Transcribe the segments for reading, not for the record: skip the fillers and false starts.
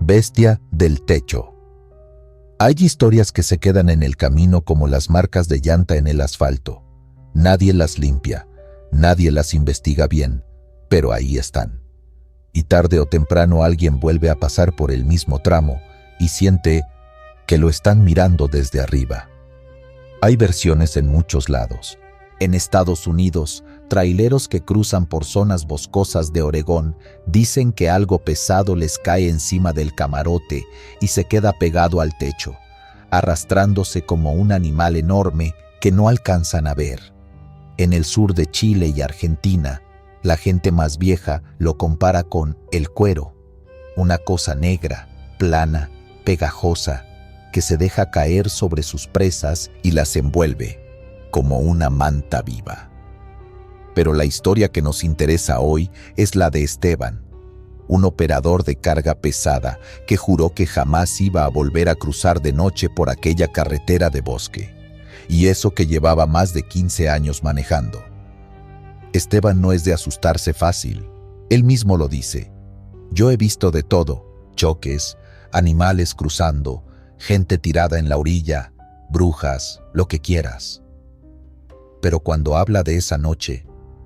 Bestia del techo. Hay historias que se quedan en el camino como las marcas de llanta en el asfalto. Nadie las limpia, nadie las investiga bien, pero ahí están. Y tarde o temprano alguien vuelve a pasar por el mismo tramo y siente que lo están mirando desde arriba. Hay versiones en muchos lados. En Estados Unidos, traileros que cruzan por zonas boscosas de Oregón dicen que algo pesado les cae encima del camarote y se queda pegado al techo, arrastrándose como un animal enorme que no alcanzan a ver. En el sur de Chile y Argentina, la gente más vieja lo compara con el cuero, una cosa negra, plana, pegajosa, que se deja caer sobre sus presas y las envuelve como una manta viva. Pero la historia que nos interesa hoy es la de Esteban, un operador de carga pesada que juró que jamás iba a volver a cruzar de noche por aquella carretera de bosque, y eso que llevaba más de 15 años manejando. Esteban no es de asustarse fácil, él mismo lo dice. Yo he visto de todo, choques, animales cruzando, gente tirada en la orilla, brujas, lo que quieras. Pero cuando habla de esa noche,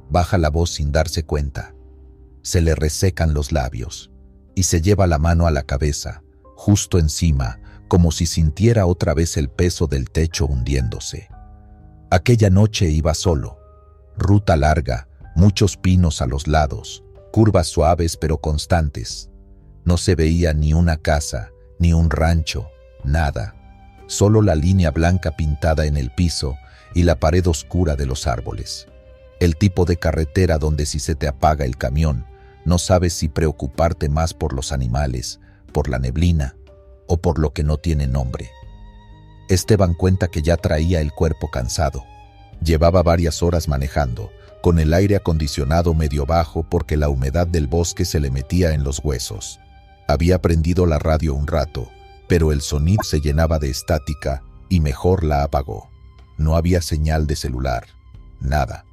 baja la voz sin darse cuenta. Se le resecan los labios y se lleva la mano a la cabeza, justo encima, como si sintiera otra vez el peso del techo hundiéndose. Aquella noche iba solo. Ruta larga, muchos pinos a los lados, curvas suaves pero constantes. No se veía ni una casa, ni un rancho, nada. Solo la línea blanca pintada en el piso y la pared oscura de los árboles. El tipo de carretera donde si se te apaga el camión, no sabes si preocuparte más por los animales, por la neblina o por lo que no tiene nombre. Esteban cuenta que ya traía el cuerpo cansado. Llevaba varias horas manejando, con el aire acondicionado medio bajo porque la humedad del bosque se le metía en los huesos. Había prendido la radio un rato, pero el sonido se llenaba de estática y mejor la apagó. No había señal de celular, nada.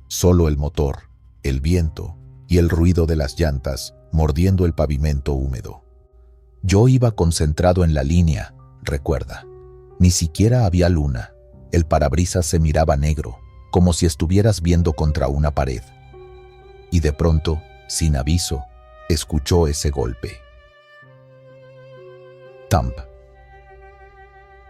Solo el motor, el viento y el ruido de las llantas mordiendo el pavimento húmedo. Yo iba concentrado en la línea, recuerda. Ni siquiera había luna. El parabrisas se miraba negro, como si estuvieras viendo contra una pared. Y de pronto, sin aviso, escuchó ese golpe. Thump.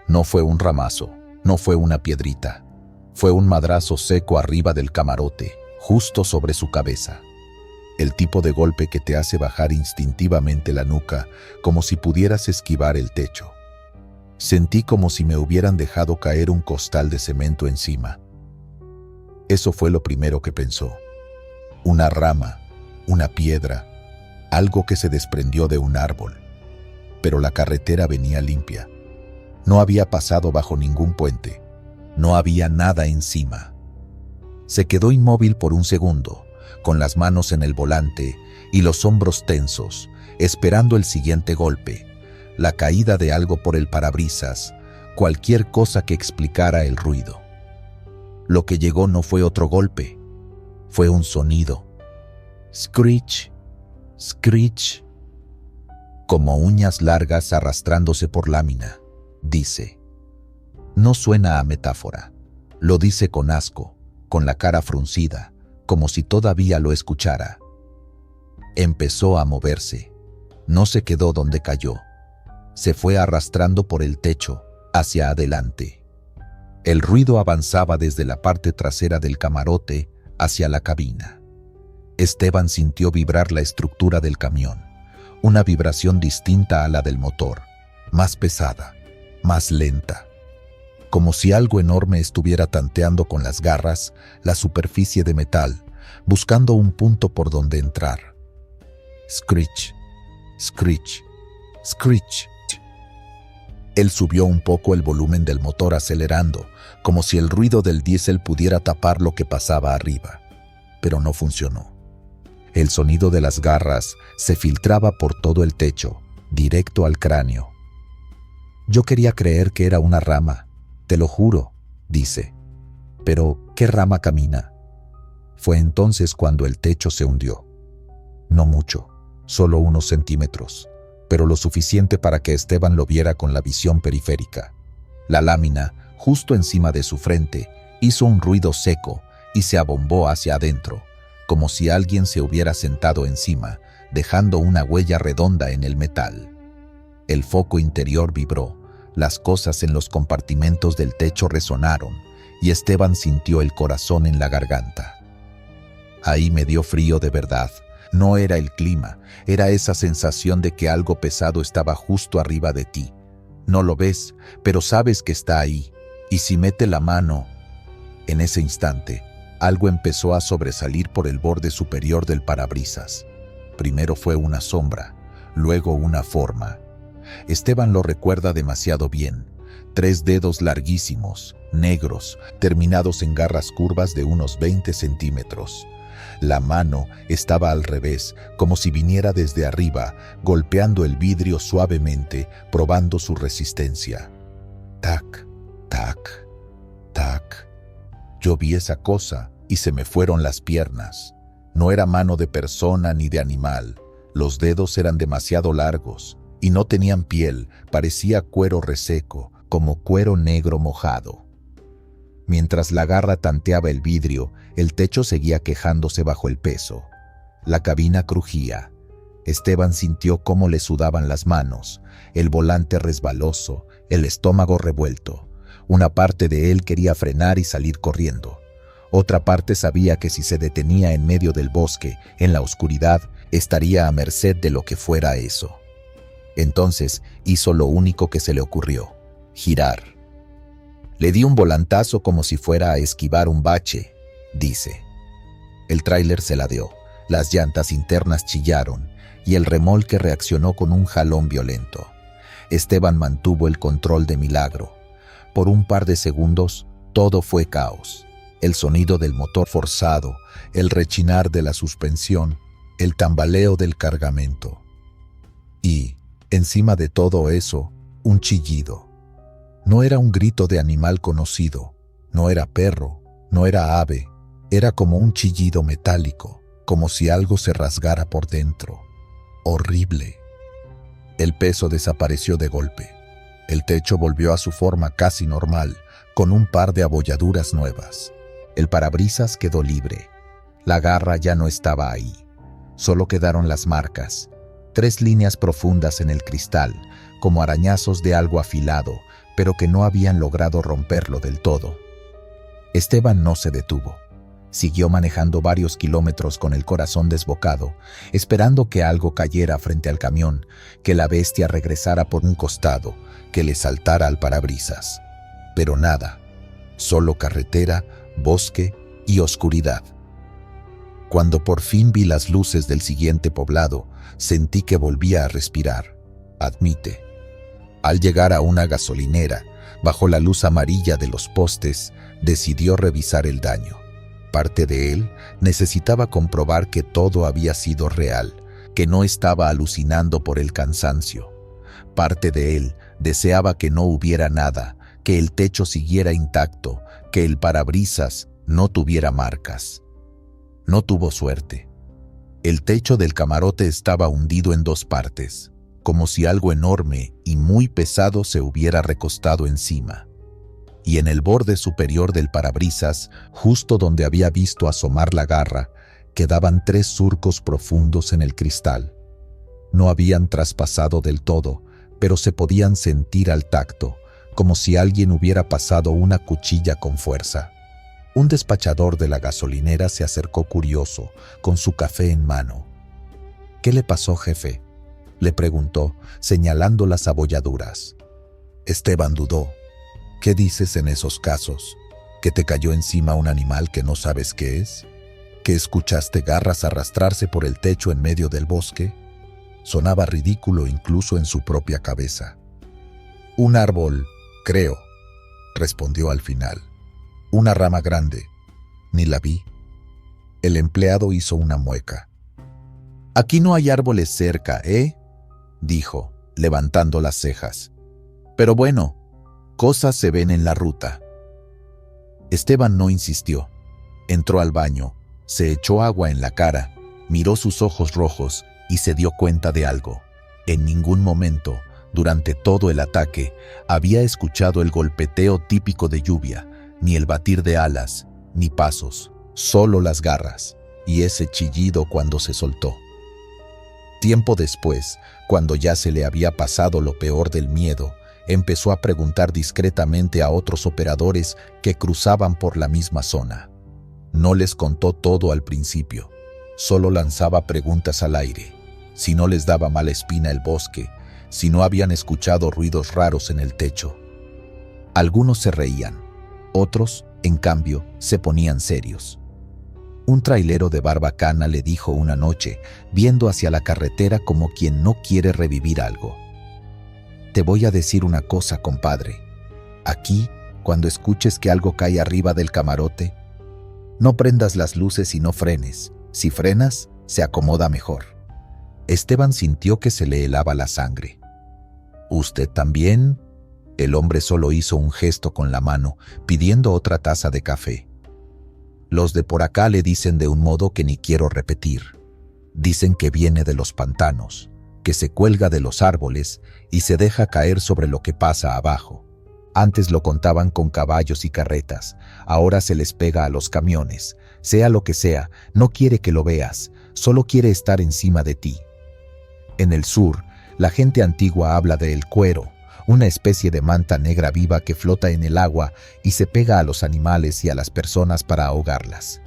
No fue un ramazo, no fue una piedrita. Fue un madrazo seco arriba del camarote, justo sobre su cabeza. El tipo de golpe que te hace bajar instintivamente la nuca, como si pudieras esquivar el techo. Sentí como si me hubieran dejado caer un costal de cemento encima. Eso fue lo primero que pensó. Una rama, una piedra, algo que se desprendió de un árbol. Pero la carretera venía limpia. No había pasado bajo ningún puente. No había nada encima. Se quedó inmóvil por un segundo, con las manos en el volante y los hombros tensos, esperando el siguiente golpe, la caída de algo por el parabrisas, cualquier cosa que explicara el ruido. Lo que llegó no fue otro golpe, fue un sonido. Screech, screech, como uñas largas arrastrándose por lámina, dice. No suena a metáfora, lo dice con asco, con la cara fruncida, como si todavía lo escuchara. Empezó a moverse, no se quedó donde cayó. Se fue arrastrando por el techo, hacia adelante. El ruido avanzaba desde la parte trasera del camarote hacia la cabina. Esteban sintió vibrar la estructura del camión, una vibración distinta a la del motor, más pesada, más lenta, como si algo enorme estuviera tanteando con las garras la superficie de metal, buscando un punto por donde entrar. Screech, screech, screech. Él subió un poco el volumen del motor acelerando, como si el ruido del diésel pudiera tapar lo que pasaba arriba. Pero no funcionó. El sonido de las garras se filtraba por todo el techo, directo al cráneo. Yo quería creer que era una rama, te lo juro, dice. Pero, ¿qué rama camina? Fue entonces cuando el techo se hundió. No mucho, solo unos centímetros, pero lo suficiente para que Esteban lo viera con la visión periférica. La lámina, justo encima de su frente, hizo un ruido seco y se abombó hacia adentro, como si alguien se hubiera sentado encima, dejando una huella redonda en el metal. El foco interior vibró, las cosas en los compartimentos del techo resonaron, y Esteban sintió el corazón en la garganta. Ahí me dio frío de verdad. No era el clima, era esa sensación de que algo pesado estaba justo arriba de ti. No lo ves, pero sabes que está ahí, y si mete la mano... En ese instante, algo empezó a sobresalir por el borde superior del parabrisas. Primero fue una sombra, luego una forma. Esteban lo recuerda demasiado bien. 3 dedos larguísimos, negros, terminados en garras curvas de unos 20 centímetros. La mano estaba al revés, como si viniera desde arriba, golpeando el vidrio suavemente, probando su resistencia. Tac, tac, tac. Yo vi esa cosa y se me fueron las piernas. No era mano de persona ni de animal. Los dedos eran demasiado largos y no tenían piel, parecía cuero reseco, como cuero negro mojado. Mientras la garra tanteaba el vidrio, el techo seguía quejándose bajo el peso. La cabina crujía. Esteban sintió cómo le sudaban las manos, el volante resbaloso, el estómago revuelto. Una parte de él quería frenar y salir corriendo. Otra parte sabía que si se detenía en medio del bosque, en la oscuridad, estaría a merced de lo que fuera eso. Entonces hizo lo único que se le ocurrió: girar. Le di un volantazo como si fuera a esquivar un bache, dice. El tráiler se ladeó, las llantas internas chillaron y el remolque reaccionó con un jalón violento. Esteban mantuvo el control de milagro. Por un par de segundos, todo fue caos. El sonido del motor forzado, el rechinar de la suspensión, el tambaleo del cargamento. Y, encima de todo eso, un chillido. No era un grito de animal conocido, no era perro, no era ave, era como un chillido metálico, como si algo se rasgara por dentro. Horrible. El peso desapareció de golpe. El techo volvió a su forma casi normal, con un par de abolladuras nuevas. El parabrisas quedó libre. La garra ya no estaba ahí. Solo quedaron las marcas, 3 líneas profundas en el cristal, como arañazos de algo afilado, pero que no habían logrado romperlo del todo. Esteban no se detuvo. Siguió manejando varios kilómetros con el corazón desbocado, esperando que algo cayera frente al camión, que la bestia regresara por un costado, que le saltara al parabrisas. Pero nada, solo carretera, bosque y oscuridad. Cuando por fin vi las luces del siguiente poblado, sentí que volvía a respirar, admite. Al llegar a una gasolinera, bajo la luz amarilla de los postes, decidió revisar el daño. Parte de él necesitaba comprobar que todo había sido real, que no estaba alucinando por el cansancio. Parte de él deseaba que no hubiera nada, que el techo siguiera intacto, que el parabrisas no tuviera marcas. No tuvo suerte. El techo del camarote estaba hundido en 2 partes, como si algo enorme y muy pesado se hubiera recostado encima. Y en el borde superior del parabrisas, justo donde había visto asomar la garra, quedaban 3 surcos profundos en el cristal. No habían traspasado del todo, pero se podían sentir al tacto, como si alguien hubiera pasado una cuchilla con fuerza. Un despachador de la gasolinera se acercó curioso, con su café en mano. «¿Qué le pasó, jefe?», le preguntó, señalando las abolladuras. Esteban dudó. «¿Qué dices en esos casos? ¿Que te cayó encima un animal que no sabes qué es? ¿Que escuchaste garras arrastrarse por el techo en medio del bosque?». Sonaba ridículo incluso en su propia cabeza. «Un árbol, creo», respondió al final. «Una rama grande. Ni la vi». El empleado hizo una mueca. «Aquí no hay árboles cerca, ¿eh?», dijo, levantando las cejas. «Pero bueno, cosas se ven en la ruta». Esteban no insistió. Entró al baño, se echó agua en la cara, miró sus ojos rojos y se dio cuenta de algo. En ningún momento, durante todo el ataque, había escuchado el golpeteo típico de lluvia, ni el batir de alas, ni pasos, solo las garras y ese chillido cuando se soltó. Tiempo después, cuando ya se le había pasado lo peor del miedo, empezó a preguntar discretamente a otros operadores que cruzaban por la misma zona. No les contó todo al principio, solo lanzaba preguntas al aire. Si no les daba mala espina el bosque, si no habían escuchado ruidos raros en el techo. Algunos se reían, otros, en cambio, se ponían serios. Un trailero de barbacana le dijo una noche, viendo hacia la carretera como quien no quiere revivir algo: «Te voy a decir una cosa, compadre. Aquí, cuando escuches que algo cae arriba del camarote, no prendas las luces y no frenes. Si frenas, se acomoda mejor». Esteban sintió que se le helaba la sangre. «¿Usted también?». El hombre solo hizo un gesto con la mano, pidiendo otra taza de café. Los de por acá le dicen de un modo que ni quiero repetir. Dicen que viene de los pantanos, que se cuelga de los árboles y se deja caer sobre lo que pasa abajo. Antes lo contaban con caballos y carretas, ahora se les pega a los camiones. Sea lo que sea, no quiere que lo veas, solo quiere estar encima de ti. En el sur, la gente antigua habla de el cuero, una especie de manta negra viva que flota en el agua y se pega a los animales y a las personas para ahogarlas.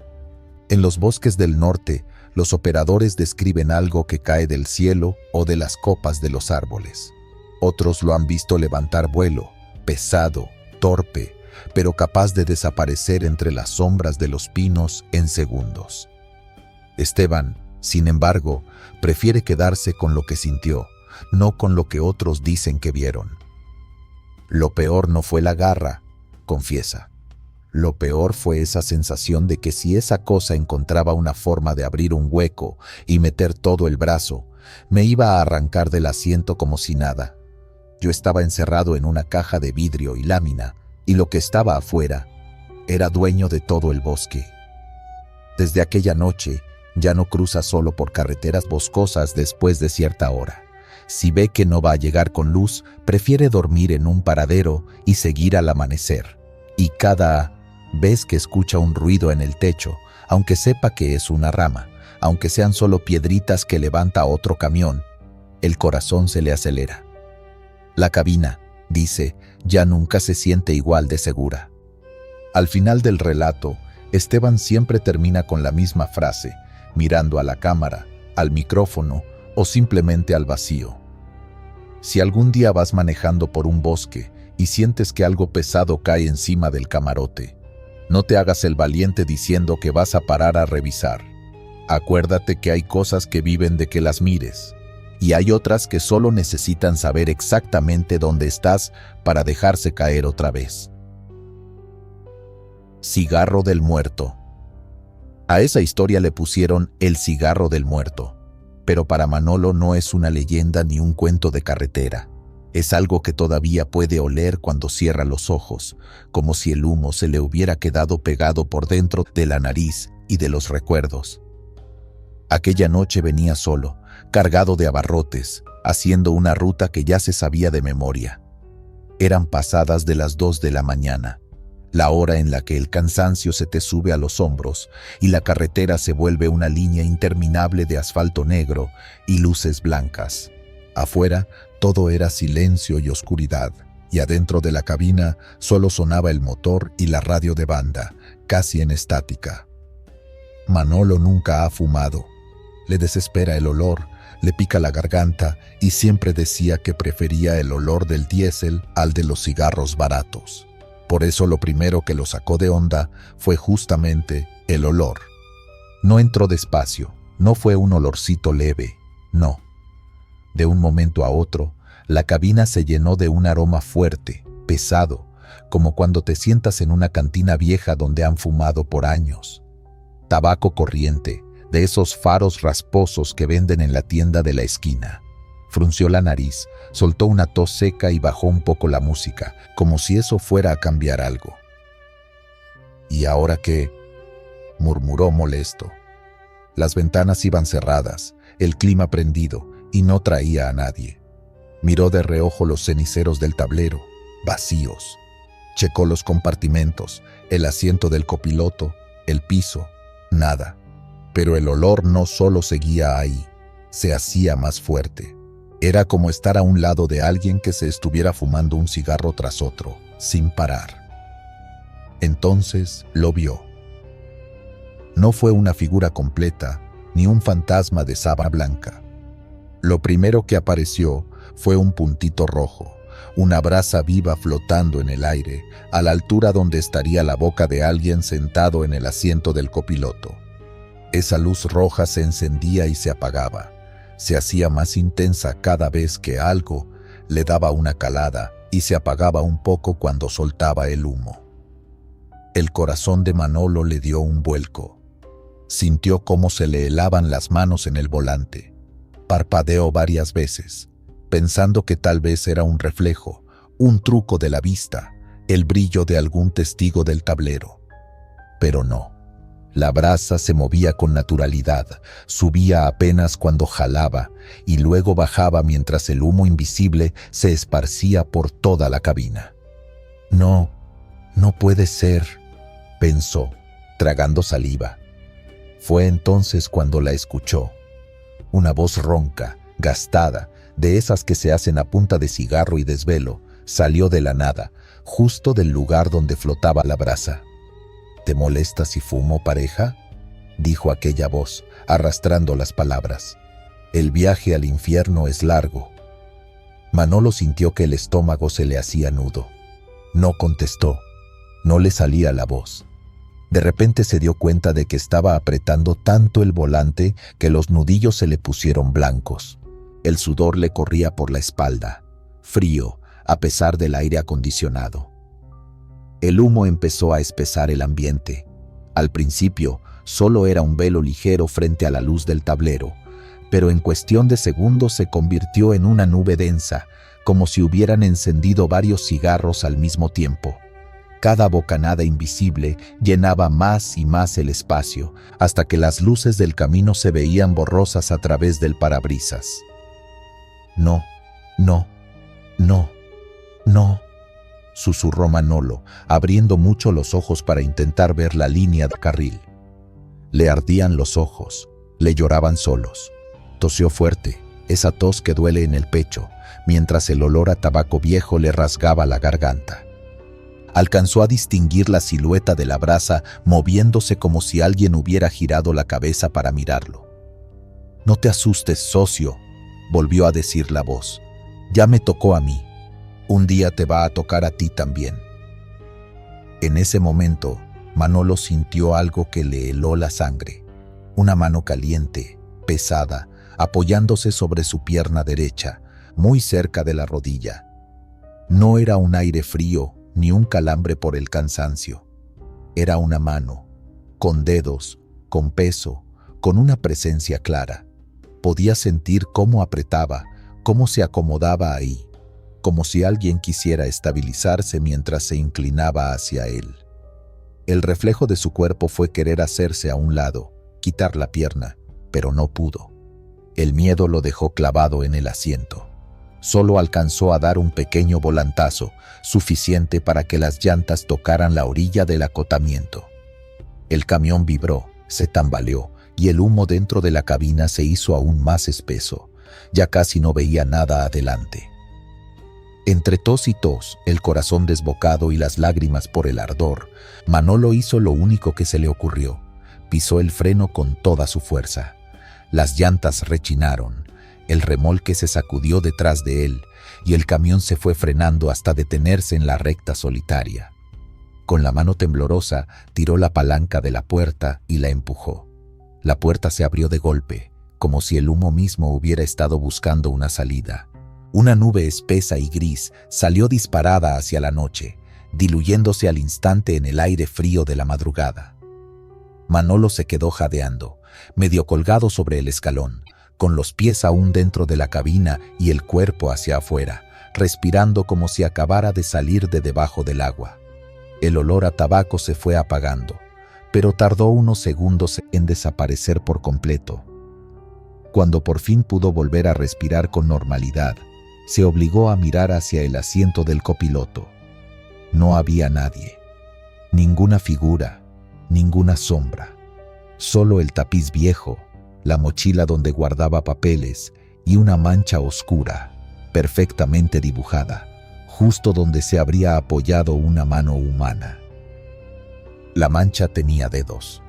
En los bosques del norte, los operadores describen algo que cae del cielo o de las copas de los árboles. Otros lo han visto levantar vuelo, pesado, torpe, pero capaz de desaparecer entre las sombras de los pinos en segundos. Esteban, sin embargo, prefiere quedarse con lo que sintió, no con lo que otros dicen que vieron. Lo peor no fue la garra, confiesa. Lo peor fue esa sensación de que si esa cosa encontraba una forma de abrir un hueco y meter todo el brazo, me iba a arrancar del asiento como si nada. Yo estaba encerrado en una caja de vidrio y lámina, y lo que estaba afuera era dueño de todo el bosque. Desde aquella noche, ya no cruza solo por carreteras boscosas después de cierta hora. Si ve que no va a llegar con luz, prefiere dormir en un paradero y seguir al amanecer. Y cada vez que escucha un ruido en el techo, aunque sepa que es una rama, aunque sean solo piedritas que levanta otro camión, el corazón se le acelera. La cabina, dice, ya nunca se siente igual de segura. Al final del relato, Esteban siempre termina con la misma frase, mirando a la cámara, al micrófono o simplemente al vacío. Si algún día vas manejando por un bosque y sientes que algo pesado cae encima del camarote, no te hagas el valiente diciendo que vas a parar a revisar. Acuérdate que hay cosas que viven de que las mires, y hay otras que solo necesitan saber exactamente dónde estás para dejarse caer otra vez. Cigarro del muerto. A esa historia le pusieron el cigarro del muerto. Pero para Manolo no es una leyenda ni un cuento de carretera. Es algo que todavía puede oler cuando cierra los ojos, como si el humo se le hubiera quedado pegado por dentro de la nariz y de los recuerdos. Aquella noche venía solo, cargado de abarrotes, haciendo una ruta que ya se sabía de memoria. Eran pasadas de las 2 de la mañana, la hora en la que el cansancio se te sube a los hombros y la carretera se vuelve una línea interminable de asfalto negro y luces blancas. Afuera todo era silencio y oscuridad, y adentro de la cabina solo sonaba el motor y la radio de banda, casi en estática. Manolo nunca ha fumado. Le desespera el olor, le pica la garganta y siempre decía que prefería el olor del diésel al de los cigarros baratos. Por eso lo primero que lo sacó de onda fue justamente el olor. No entró despacio, no fue un olorcito leve, no. De un momento a otro, la cabina se llenó de un aroma fuerte, pesado, como cuando te sientas en una cantina vieja donde han fumado por años. Tabaco corriente, de esos faros rasposos que venden en la tienda de la esquina. Frunció la nariz, soltó una tos seca y bajó un poco la música, como si eso fuera a cambiar algo. ¿Y ahora qué?, murmuró molesto. Las ventanas iban cerradas, el clima prendido, y no traía a nadie. Miró de reojo los ceniceros del tablero, vacíos. Checó los compartimentos, el asiento del copiloto, el piso, nada. Pero el olor no solo seguía ahí, se hacía más fuerte. Era como estar a un lado de alguien que se estuviera fumando un cigarro tras otro, sin parar. Entonces lo vio. No fue una figura completa, ni un fantasma de sábana blanca. Lo primero que apareció fue un puntito rojo, una brasa viva flotando en el aire, a la altura donde estaría la boca de alguien sentado en el asiento del copiloto. Esa luz roja se encendía y se apagaba. Se hacía más intensa cada vez que algo le daba una calada y se apagaba un poco cuando soltaba el humo. El corazón de Manolo le dio un vuelco. Sintió cómo se le helaban las manos en el volante. Parpadeó varias veces, pensando que tal vez era un reflejo, un truco de la vista, el brillo de algún testigo del tablero. Pero no. La brasa se movía con naturalidad, subía apenas cuando jalaba y luego bajaba mientras el humo invisible se esparcía por toda la cabina. No puede ser, pensó, tragando saliva. Fue entonces cuando la escuchó. Una voz ronca, gastada, de esas que se hacen a punta de cigarro y desvelo, salió de la nada, justo del lugar donde flotaba la brasa. ¿Te molesta si fumo, pareja?, dijo aquella voz, arrastrando las palabras. El viaje al infierno es largo. Manolo sintió que el estómago se le hacía nudo. No contestó. No le salía la voz. De repente se dio cuenta de que estaba apretando tanto el volante que los nudillos se le pusieron blancos. El sudor le corría por la espalda, frío, a pesar del aire acondicionado. El humo empezó a espesar el ambiente. Al principio, solo era un velo ligero frente a la luz del tablero, pero en cuestión de segundos se convirtió en una nube densa, como si hubieran encendido varios cigarros al mismo tiempo. Cada bocanada invisible llenaba más y más el espacio, hasta que las luces del camino se veían borrosas a través del parabrisas. No, susurró Manolo, abriendo mucho los ojos para intentar ver la línea de carril. Le ardían los ojos, le lloraban solos. Tosió fuerte, esa tos que duele en el pecho, mientras el olor a tabaco viejo le rasgaba la garganta. Alcanzó a distinguir la silueta de la brasa moviéndose como si alguien hubiera girado la cabeza para mirarlo. «No te asustes, socio», volvió a decir la voz. «Ya me tocó a mí. Un día te va a tocar a ti también». En ese momento, Manolo sintió algo que le heló la sangre. Una mano caliente, pesada, apoyándose sobre su pierna derecha, muy cerca de la rodilla. No era un aire frío ni un calambre por el cansancio. Era una mano, con dedos, con peso, con una presencia clara. Podía sentir cómo apretaba, cómo se acomodaba ahí, como si alguien quisiera estabilizarse mientras se inclinaba hacia él. El reflejo de su cuerpo fue querer hacerse a un lado, quitar la pierna, pero no pudo. El miedo lo dejó clavado en el asiento. Solo alcanzó a dar un pequeño volantazo, suficiente para que las llantas tocaran la orilla del acotamiento. El camión vibró, se tambaleó, y el humo dentro de la cabina se hizo aún más espeso. Ya casi no veía nada adelante. Entre tos y tos, el corazón desbocado y las lágrimas por el ardor, Manolo hizo lo único que se le ocurrió. Pisó el freno con toda su fuerza. Las llantas rechinaron, el remolque se sacudió detrás de él y el camión se fue frenando hasta detenerse en la recta solitaria. Con la mano temblorosa, tiró la palanca de la puerta y la empujó. La puerta se abrió de golpe, como si el humo mismo hubiera estado buscando una salida. Una nube espesa y gris salió disparada hacia la noche, diluyéndose al instante en el aire frío de la madrugada. Manolo se quedó jadeando, medio colgado sobre el escalón, con los pies aún dentro de la cabina y el cuerpo hacia afuera, respirando como si acabara de salir de debajo del agua. El olor a tabaco se fue apagando, pero tardó unos segundos en desaparecer por completo. Cuando por fin pudo volver a respirar con normalidad, se obligó a mirar hacia el asiento del copiloto. No había nadie, ninguna figura, ninguna sombra, solo el tapiz viejo, la mochila donde guardaba papeles y una mancha oscura, perfectamente dibujada, justo donde se habría apoyado una mano humana. La mancha tenía dedos.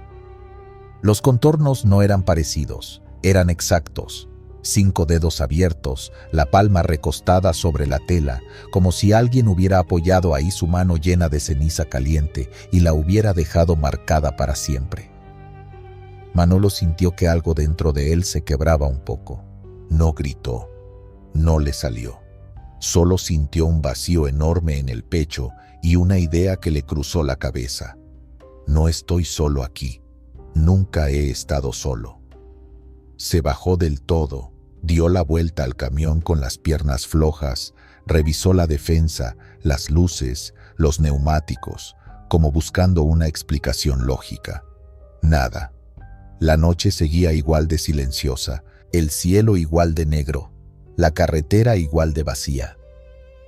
Los contornos no eran parecidos, eran exactos. 5 dedos abiertos, la palma recostada sobre la tela, como si alguien hubiera apoyado ahí su mano llena de ceniza caliente y la hubiera dejado marcada para siempre. Manolo sintió que algo dentro de él se quebraba un poco. No gritó, no le salió. Solo sintió un vacío enorme en el pecho y una idea que le cruzó la cabeza. No estoy solo aquí. Nunca he estado solo. Se bajó del todo, dio la vuelta al camión con las piernas flojas, revisó la defensa, las luces, los neumáticos, como buscando una explicación lógica. Nada. La noche seguía igual de silenciosa, el cielo igual de negro, la carretera igual de vacía.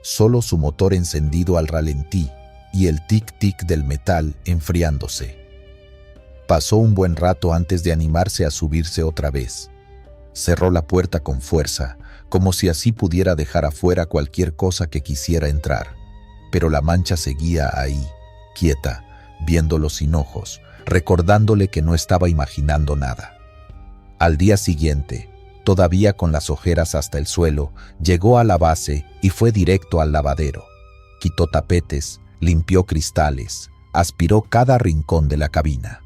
Solo su motor encendido al ralentí y el tic-tic del metal enfriándose. Pasó un buen rato antes de animarse a subirse otra vez. Cerró la puerta con fuerza, como si así pudiera dejar afuera cualquier cosa que quisiera entrar. Pero la mancha seguía ahí, quieta, viéndolo sin ojos, recordándole que no estaba imaginando nada. Al día siguiente, todavía con las ojeras hasta el suelo, llegó a la base y fue directo al lavadero. Quitó tapetes, limpió cristales, aspiró cada rincón de la cabina.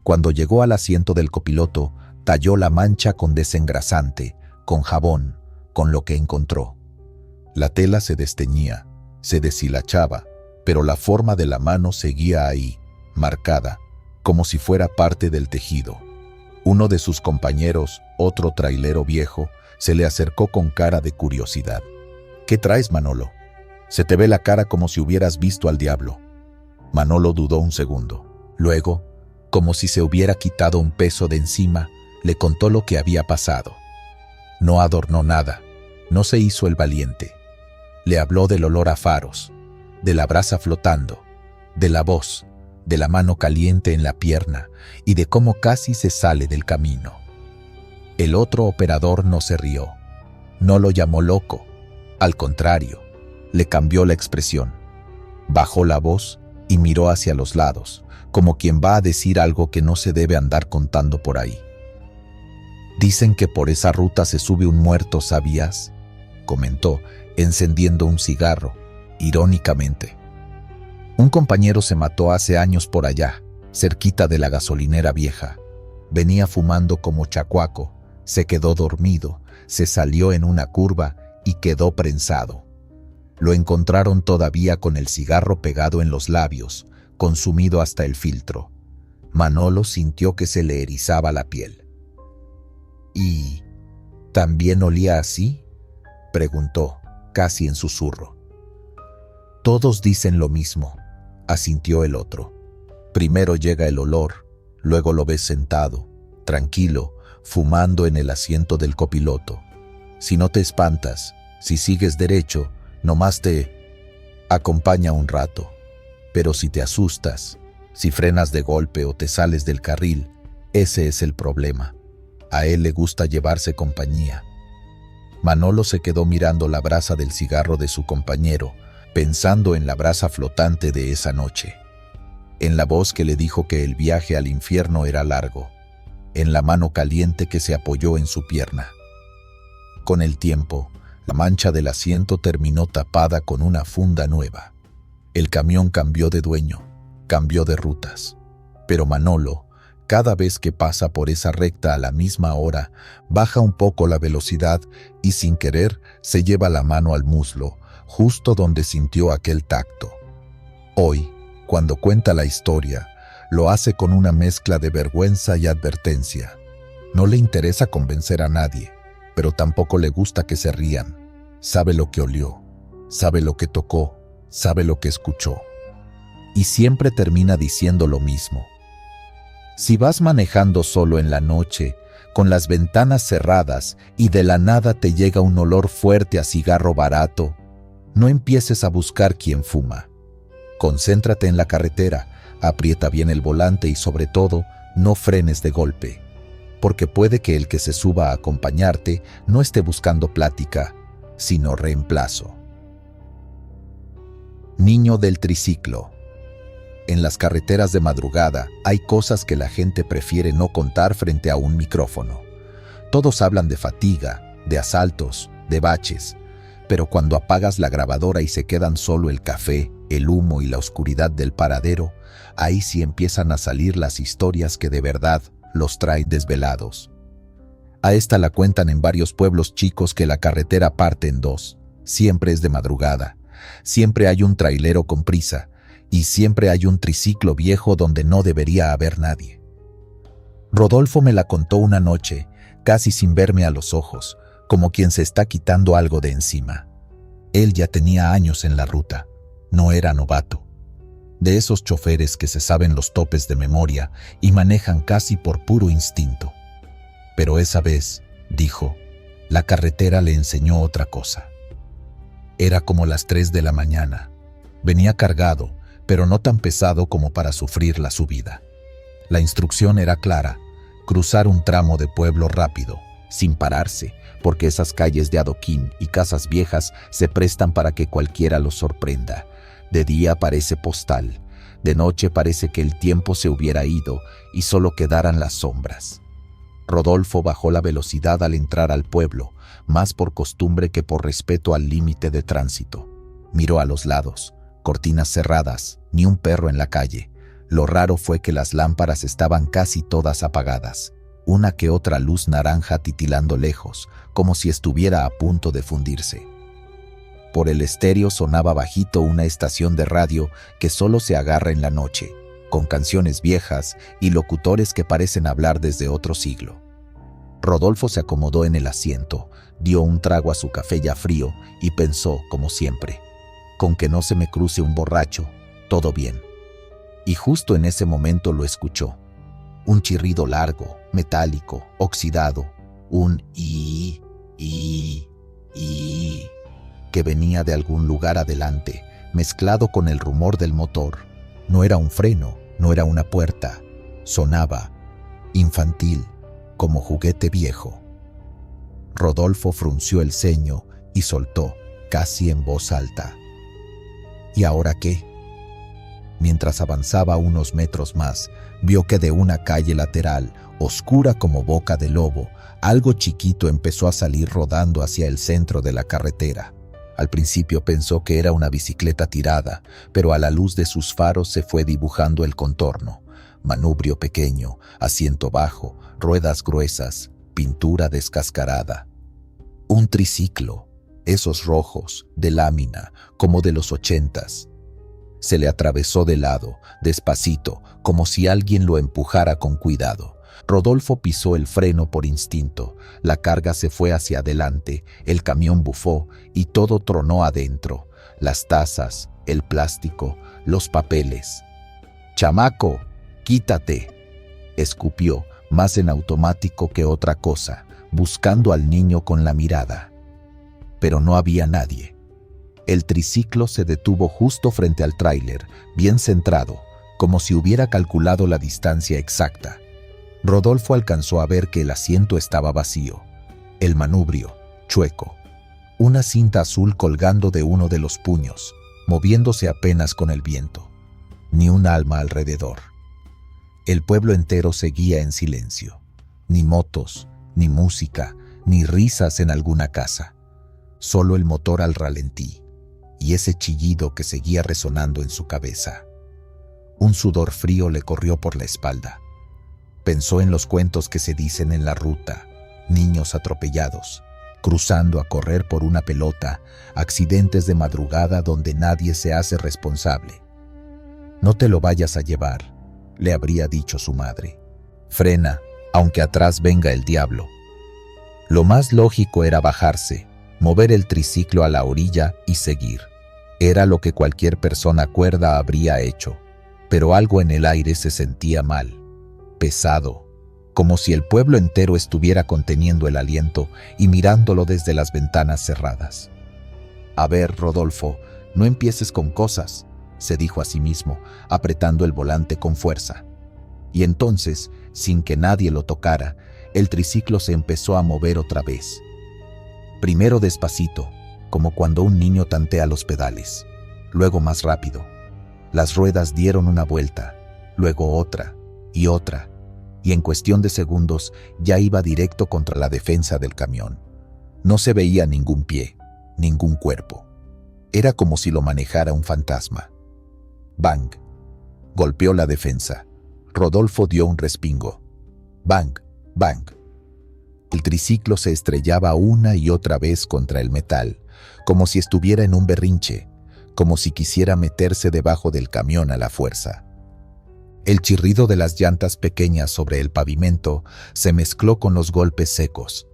Cuando llegó al asiento del copiloto, talló la mancha con desengrasante, con jabón, con lo que encontró. La tela se desteñía, se deshilachaba, pero la forma de la mano seguía ahí, marcada, como si fuera parte del tejido. Uno de sus compañeros, otro trailero viejo, se le acercó con cara de curiosidad. «¿Qué traes, Manolo? Se te ve la cara como si hubieras visto al diablo». Manolo dudó un segundo. Luego, como si se hubiera quitado un peso de encima, le contó lo que había pasado. No adornó nada, no se hizo el valiente. Le habló del olor a faros, de la brasa flotando, de la voz, de la mano caliente en la pierna y de cómo casi se sale del camino. El otro operador no se rió, no lo llamó loco, al contrario, le cambió la expresión. Bajó la voz y miró hacia los lados, como quien va a decir algo que no se debe andar contando por ahí. «Dicen que por esa ruta se sube un muerto, ¿sabías?», comentó, encendiendo un cigarro, irónicamente. «Un compañero se mató hace años por allá, cerquita de la gasolinera vieja. Venía fumando como chacuaco, se quedó dormido, se salió en una curva y quedó prensado. Lo encontraron todavía con el cigarro pegado en los labios, consumido hasta el filtro». Manolo sintió que se le erizaba la piel. «¿Y también olía así?», preguntó, casi en susurro. «Todos dicen lo mismo», asintió el otro. «Primero llega el olor, luego lo ves sentado, tranquilo, fumando en el asiento del copiloto. Si no te espantas, si sigues derecho, nomás te acompaña un rato. Pero si te asustas, si frenas de golpe o te sales del carril, ese es el problema. A él le gusta llevarse compañía». Manolo se quedó mirando la brasa del cigarro de su compañero, pensando en la brasa flotante de esa noche, en la voz que le dijo que el viaje al infierno era largo, en la mano caliente que se apoyó en su pierna. Con el tiempo, la mancha del asiento terminó tapada con una funda nueva. El camión cambió de dueño, cambió de rutas, pero Manolo, cada vez que pasa por esa recta a la misma hora, baja un poco la velocidad y sin querer se lleva la mano al muslo, justo donde sintió aquel tacto. Hoy, cuando cuenta la historia, lo hace con una mezcla de vergüenza y advertencia. No le interesa convencer a nadie, pero tampoco le gusta que se rían. Sabe lo que olió, sabe lo que tocó, sabe lo que escuchó. Y siempre termina diciendo lo mismo. Si vas manejando solo en la noche, con las ventanas cerradas y de la nada te llega un olor fuerte a cigarro barato, no empieces a buscar quién fuma. Concéntrate en la carretera, aprieta bien el volante y sobre todo, no frenes de golpe, porque puede que el que se suba a acompañarte no esté buscando plática, sino reemplazo. Niño del triciclo. En las carreteras de madrugada hay cosas que la gente prefiere no contar frente a un micrófono. Todos hablan de fatiga, de asaltos, de baches, pero cuando apagas la grabadora y se quedan solo el café, el humo y la oscuridad del paradero, ahí sí empiezan a salir las historias que de verdad los traen desvelados. A esta la cuentan en varios pueblos chicos que la carretera parte en dos. Siempre es de madrugada, siempre hay un trailero con prisa, y siempre hay un triciclo viejo donde no debería haber nadie. Rodolfo me la contó una noche, casi sin verme a los ojos, como quien se está quitando algo de encima. Él ya tenía años en la ruta, no era novato. De esos choferes que se saben los topes de memoria y manejan casi por puro instinto. Pero esa vez, dijo, la carretera le enseñó otra cosa. Era como las 3 de la mañana. Venía cargado, pero no tan pesado como para sufrir la subida. La instrucción era clara: cruzar un tramo de pueblo rápido, sin pararse, porque esas calles de adoquín y casas viejas se prestan para que cualquiera los sorprenda. De día parece postal, de noche parece que el tiempo se hubiera ido y solo quedaran las sombras. Rodolfo bajó la velocidad al entrar al pueblo, más por costumbre que por respeto al límite de tránsito. Miró a los lados. Cortinas cerradas, ni un perro en la calle. Lo raro fue que las lámparas estaban casi todas apagadas, una que otra luz naranja titilando lejos, como si estuviera a punto de fundirse. Por el estéreo sonaba bajito una estación de radio que solo se agarra en la noche, con canciones viejas y locutores que parecen hablar desde otro siglo. Rodolfo se acomodó en el asiento, dio un trago a su café ya frío y pensó, como siempre, con que no se me cruce un borracho, todo bien. Y justo en ese momento lo escuchó. Un chirrido largo, metálico, oxidado, un i que venía de algún lugar adelante, mezclado con el rumor del motor. No era un freno, no era una puerta. Sonaba infantil, como juguete viejo. Rodolfo frunció el ceño y soltó, casi en voz alta: ¿y ahora qué? Mientras avanzaba unos metros más, vio que de una calle lateral, oscura como boca de lobo, algo chiquito empezó a salir rodando hacia el centro de la carretera. Al principio pensó que era una bicicleta tirada, pero a la luz de sus faros se fue dibujando el contorno. Manubrio pequeño, asiento bajo, ruedas gruesas, pintura descascarada. Un triciclo, esos rojos, de lámina, como de los 80s. Se le atravesó de lado, despacito, como si alguien lo empujara con cuidado. Rodolfo pisó el freno por instinto, la carga se fue hacia adelante, el camión bufó y todo tronó adentro. Las tazas, el plástico, los papeles. «¡Chamaco, quítate!», escupió, más en automático que otra cosa, buscando al niño con la mirada. Pero no había nadie. El triciclo se detuvo justo frente al tráiler, bien centrado, como si hubiera calculado la distancia exacta. Rodolfo alcanzó a ver que el asiento estaba vacío, el manubrio, chueco, una cinta azul colgando de uno de los puños, moviéndose apenas con el viento. Ni un alma alrededor. El pueblo entero seguía en silencio. Ni motos, ni música, ni risas en alguna casa. Solo el motor al ralentí y ese chillido que seguía resonando en su cabeza. Un sudor frío le corrió por la espalda. Pensó en los cuentos que se dicen en la ruta, niños atropellados, cruzando a correr por una pelota, accidentes de madrugada donde nadie se hace responsable. «No te lo vayas a llevar», le habría dicho su madre. «Frena, aunque atrás venga el diablo». Lo más lógico era bajarse, mover el triciclo a la orilla y seguir. Era lo que cualquier persona cuerda habría hecho, pero algo en el aire se sentía mal, pesado, como si el pueblo entero estuviera conteniendo el aliento y mirándolo desde las ventanas cerradas. «A ver, Rodolfo, no empieces con cosas», se dijo a sí mismo, apretando el volante con fuerza. Y entonces, sin que nadie lo tocara, el triciclo se empezó a mover otra vez. Primero despacito, como cuando un niño tantea los pedales, luego más rápido. Las ruedas dieron una vuelta, luego otra, y en cuestión de segundos ya iba directo contra la defensa del camión. No se veía ningún pie, ningún cuerpo. Era como si lo manejara un fantasma. Bang. Golpeó la defensa. Rodolfo dio un respingo. Bang, bang. El triciclo se estrellaba una y otra vez contra el metal, como si estuviera en un berrinche, como si quisiera meterse debajo del camión a la fuerza. El chirrido de las llantas pequeñas sobre el pavimento se mezcló con los golpes secos,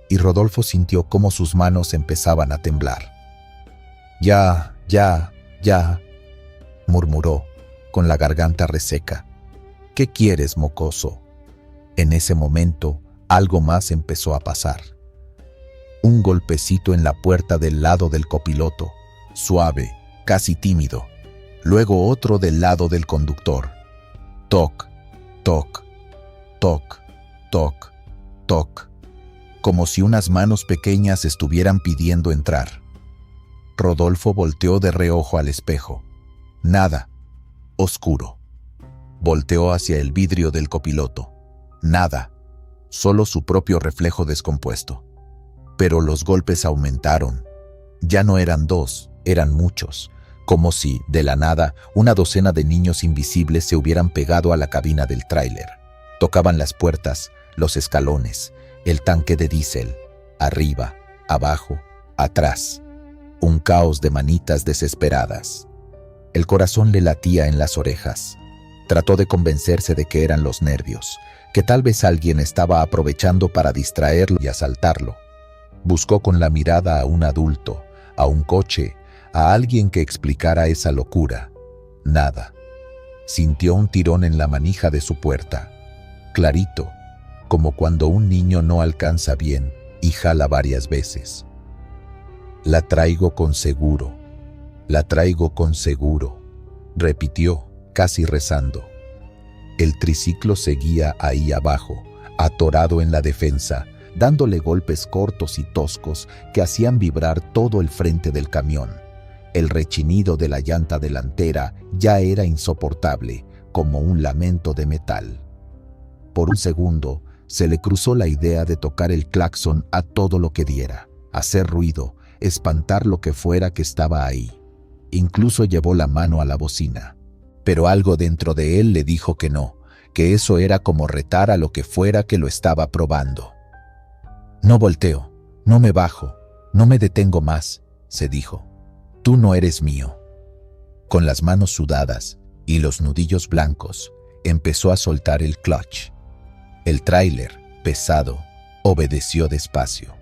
y Rodolfo sintió cómo sus manos empezaban a temblar. «Ya», murmuró, con la garganta reseca. «¿Qué quieres, mocoso?». En ese momento, algo más empezó a pasar. Un golpecito en la puerta del lado del copiloto, suave, casi tímido. Luego otro del lado del conductor. Toc, toc, toc, toc, toc, como si unas manos pequeñas estuvieran pidiendo entrar. Rodolfo volteó de reojo al espejo. Nada. Oscuro. Volteó hacia el vidrio del copiloto. Nada. Solo su propio reflejo descompuesto. Pero los golpes aumentaron. Ya no eran dos, eran muchos. Como si, de la nada, una docena de niños invisibles se hubieran pegado a la cabina del tráiler. Tocaban las puertas, los escalones, el tanque de diésel, arriba, abajo, atrás. Un caos de manitas desesperadas. El corazón le latía en las orejas. Trató de convencerse de que eran los nervios, que tal vez alguien estaba aprovechando para distraerlo y asaltarlo. Buscó con la mirada a un adulto, a un coche, a alguien que explicara esa locura. Nada. Sintió un tirón en la manija de su puerta. Clarito, como cuando un niño no alcanza bien y jala varias veces. «La traigo con seguro. La traigo con seguro», repitió, casi rezando. El triciclo seguía ahí abajo, atorado en la defensa, dándole golpes cortos y toscos que hacían vibrar todo el frente del camión. El rechinido de la llanta delantera ya era insoportable, como un lamento de metal. Por un segundo, se le cruzó la idea de tocar el claxon a todo lo que diera, hacer ruido, espantar lo que fuera que estaba ahí. Incluso llevó la mano a la bocina. Pero algo dentro de él le dijo que no, que eso era como retar a lo que fuera que lo estaba probando. «No volteo, no me bajo, no me detengo más», se dijo. «Tú no eres mío». Con las manos sudadas y los nudillos blancos, empezó a soltar el clutch. El tráiler, pesado, obedeció despacio.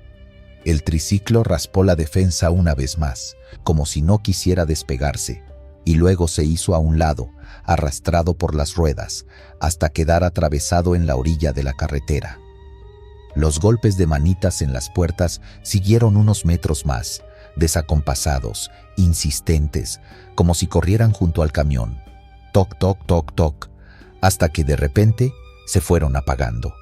El triciclo raspó la defensa una vez más, como si no quisiera despegarse, y luego se hizo a un lado, arrastrado por las ruedas, hasta quedar atravesado en la orilla de la carretera. Los golpes de manitas en las puertas siguieron unos metros más, desacompasados, insistentes, como si corrieran junto al camión. Toc, toc, toc, toc, hasta que de repente se fueron apagando.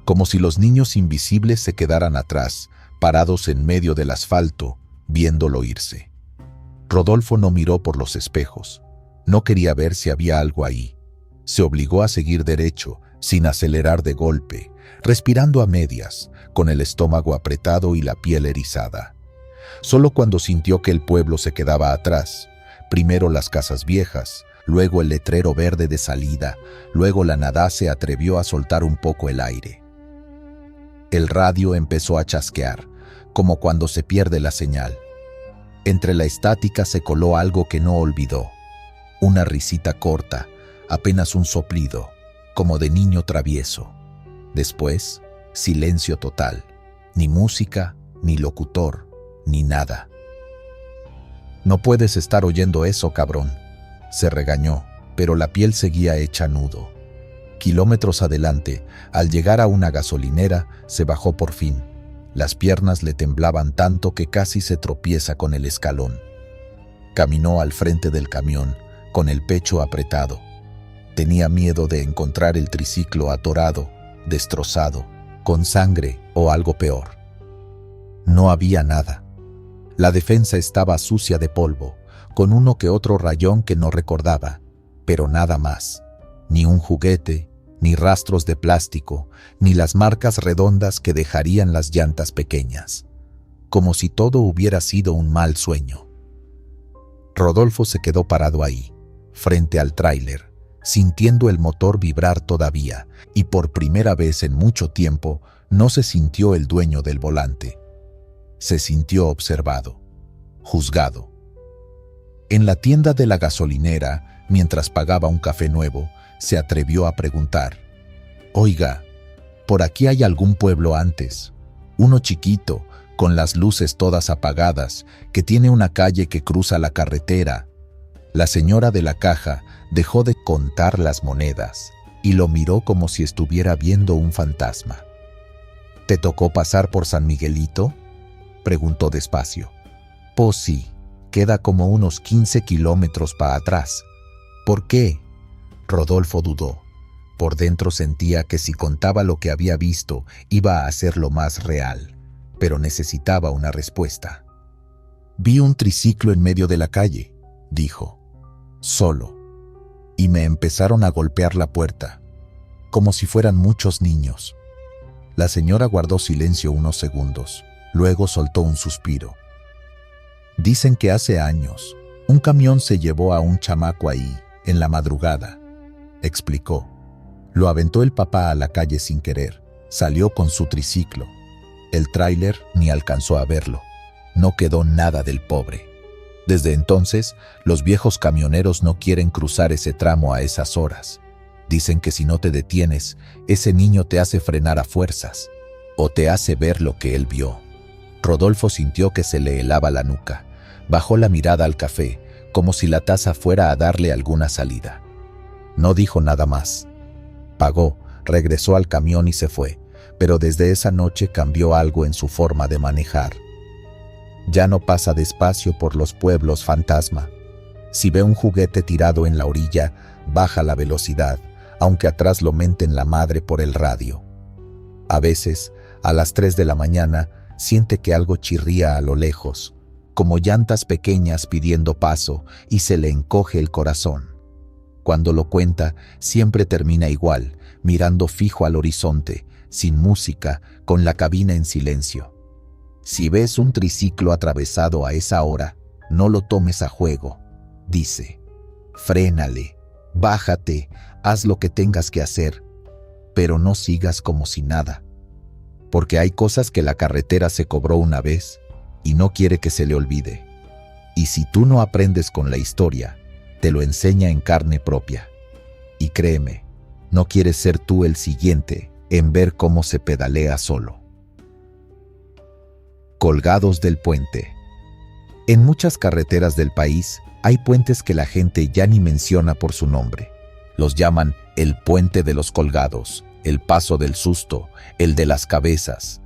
Como si los niños invisibles se quedaran atrás, parados en medio del asfalto, viéndolo irse. Rodolfo no miró por los espejos. No quería ver si había algo ahí. Se obligó a seguir derecho, sin acelerar de golpe, respirando a medias, con el estómago apretado y la piel erizada. Solo cuando sintió que el pueblo se quedaba atrás, primero las casas viejas, luego el letrero verde de salida, luego la nada, se atrevió a soltar un poco el aire. El radio empezó a chasquear, como cuando se pierde la señal. Entre la estática se coló algo que no olvidó. Una risita corta, apenas un soplido, como de niño travieso. Después, silencio total. Ni música, ni locutor, ni nada. «No puedes estar oyendo eso, cabrón», se regañó, pero la piel seguía hecha nudo. Kilómetros adelante, al llegar a una gasolinera, se bajó por fin. Las piernas le temblaban tanto que casi se tropieza con el escalón. Caminó al frente del camión, con el pecho apretado. Tenía miedo de encontrar el triciclo atorado, destrozado, con sangre o algo peor. No había nada. La defensa estaba sucia de polvo, con uno que otro rayón que no recordaba, pero nada más. Ni un juguete, ni rastros de plástico, ni las marcas redondas que dejarían las llantas pequeñas. Como si todo hubiera sido un mal sueño. Rodolfo se quedó parado ahí, frente al tráiler, sintiendo el motor vibrar todavía, y por primera vez en mucho tiempo no se sintió el dueño del volante. Se sintió observado, juzgado. En la tienda de la gasolinera, mientras pagaba un café nuevo, se atrevió a preguntar: «Oiga, ¿por aquí hay algún pueblo antes? Uno chiquito, con las luces todas apagadas, que tiene una calle que cruza la carretera». La señora de la caja dejó de contar las monedas y lo miró como si estuviera viendo un fantasma. «¿Te tocó pasar por San Miguelito?», preguntó despacio. «Pues sí, queda como unos 15 kilómetros para atrás». «¿Por qué?». Rodolfo dudó. Por dentro sentía que si contaba lo que había visto, iba a hacerlo más real, pero necesitaba una respuesta. «Vi un triciclo en medio de la calle», dijo. «Solo. Y me empezaron a golpear la puerta, como si fueran muchos niños». La señora guardó silencio unos segundos, luego soltó un suspiro. «Dicen que hace años, un camión se llevó a un chamaco ahí, en la madrugada», explicó. «Lo aventó el papá a la calle sin querer. Salió con su triciclo. El tráiler ni alcanzó a verlo. No quedó nada del pobre. Desde entonces, los viejos camioneros no quieren cruzar ese tramo a esas horas. Dicen que si no te detienes, ese niño te hace frenar a fuerzas, o te hace ver lo que él vio». Rodolfo sintió que se le helaba la nuca. Bajó la mirada al café, como si la taza fuera a darle alguna salida. No dijo nada más. Pagó, regresó al camión y se fue, pero desde esa noche cambió algo en su forma de manejar. Ya no pasa despacio por los pueblos fantasma. Si ve un juguete tirado en la orilla, baja la velocidad, aunque atrás lo menten la madre por el radio. A veces, a las 3 de la mañana, siente que algo chirría a lo lejos, como llantas pequeñas pidiendo paso, y se le encoge el corazón. Cuando lo cuenta, siempre termina igual, mirando fijo al horizonte, sin música, con la cabina en silencio. «Si ves un triciclo atravesado a esa hora, no lo tomes a juego», dice. «Frénale, bájate, haz lo que tengas que hacer, pero no sigas como si nada. Porque hay cosas que la carretera se cobró una vez y no quiere que se le olvide. Y si tú no aprendes con la historia, te lo enseña en carne propia. Y créeme, no quieres ser tú el siguiente en ver cómo se pedalea solo». Colgados del puente. En muchas carreteras del país hay puentes que la gente ya ni menciona por su nombre. Los llaman el Puente de los Colgados, el Paso del Susto, el de las Cabezas.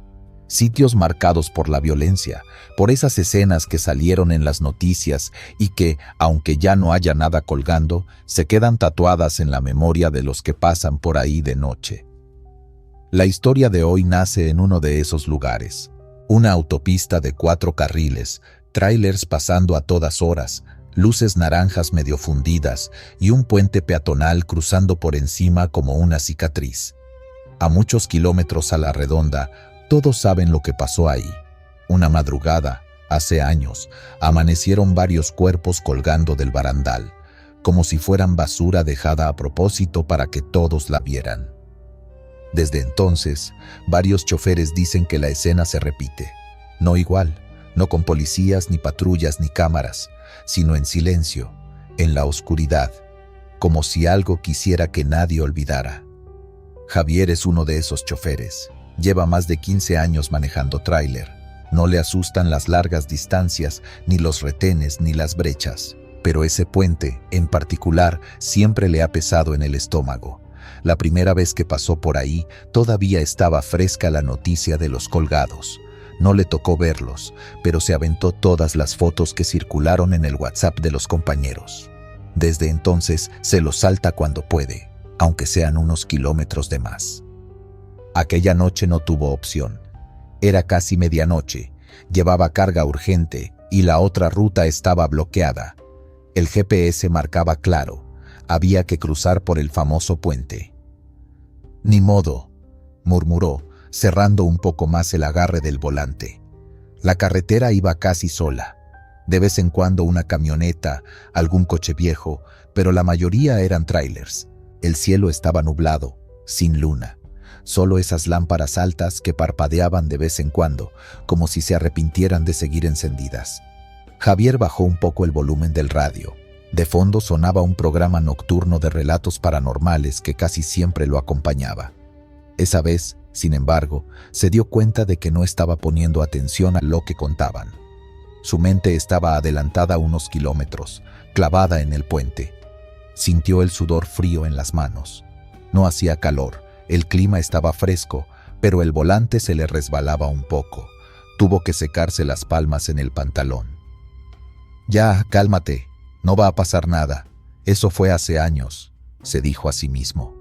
Sitios marcados por la violencia, por esas escenas que salieron en las noticias y que, aunque ya no haya nada colgando, se quedan tatuadas en la memoria de los que pasan por ahí de noche. La historia de hoy nace en uno de esos lugares. Una autopista de 4 carriles, tráilers pasando a todas horas, luces naranjas medio fundidas y un puente peatonal cruzando por encima como una cicatriz. A muchos kilómetros a la redonda, todos saben lo que pasó ahí. Una madrugada, hace años, amanecieron varios cuerpos colgando del barandal, como si fueran basura dejada a propósito para que todos la vieran. Desde entonces, varios choferes dicen que la escena se repite. No igual, no con policías, ni patrullas, ni cámaras, sino en silencio, en la oscuridad, como si algo quisiera que nadie olvidara. Javier es uno de esos choferes. Lleva más de 15 años manejando tráiler. No le asustan las largas distancias, ni los retenes, ni las brechas. Pero ese puente, en particular, siempre le ha pesado en el estómago. La primera vez que pasó por ahí, todavía estaba fresca la noticia de los colgados. No le tocó verlos, pero se aventó todas las fotos que circularon en el WhatsApp de los compañeros. Desde entonces se los salta cuando puede, aunque sean unos kilómetros de más. Aquella noche no tuvo opción. Era casi medianoche, llevaba carga urgente y la otra ruta estaba bloqueada. El GPS marcaba claro, había que cruzar por el famoso puente. «Ni modo», murmuró, cerrando un poco más el agarre del volante. La carretera iba casi sola. De vez en cuando una camioneta, algún coche viejo, pero la mayoría eran trailers. El cielo estaba nublado, sin luna. Solo esas lámparas altas que parpadeaban de vez en cuando, como si se arrepintieran de seguir encendidas. Javier bajó un poco el volumen del radio. De fondo sonaba un programa nocturno de relatos paranormales que casi siempre lo acompañaba. Esa vez, sin embargo, se dio cuenta de que no estaba poniendo atención a lo que contaban. Su mente estaba adelantada unos kilómetros, clavada en el puente. Sintió el sudor frío en las manos. No hacía calor, el clima estaba fresco, pero el volante se le resbalaba un poco. Tuvo que secarse las palmas en el pantalón. «Ya, cálmate. No va a pasar nada. Eso fue hace años», se dijo a sí mismo.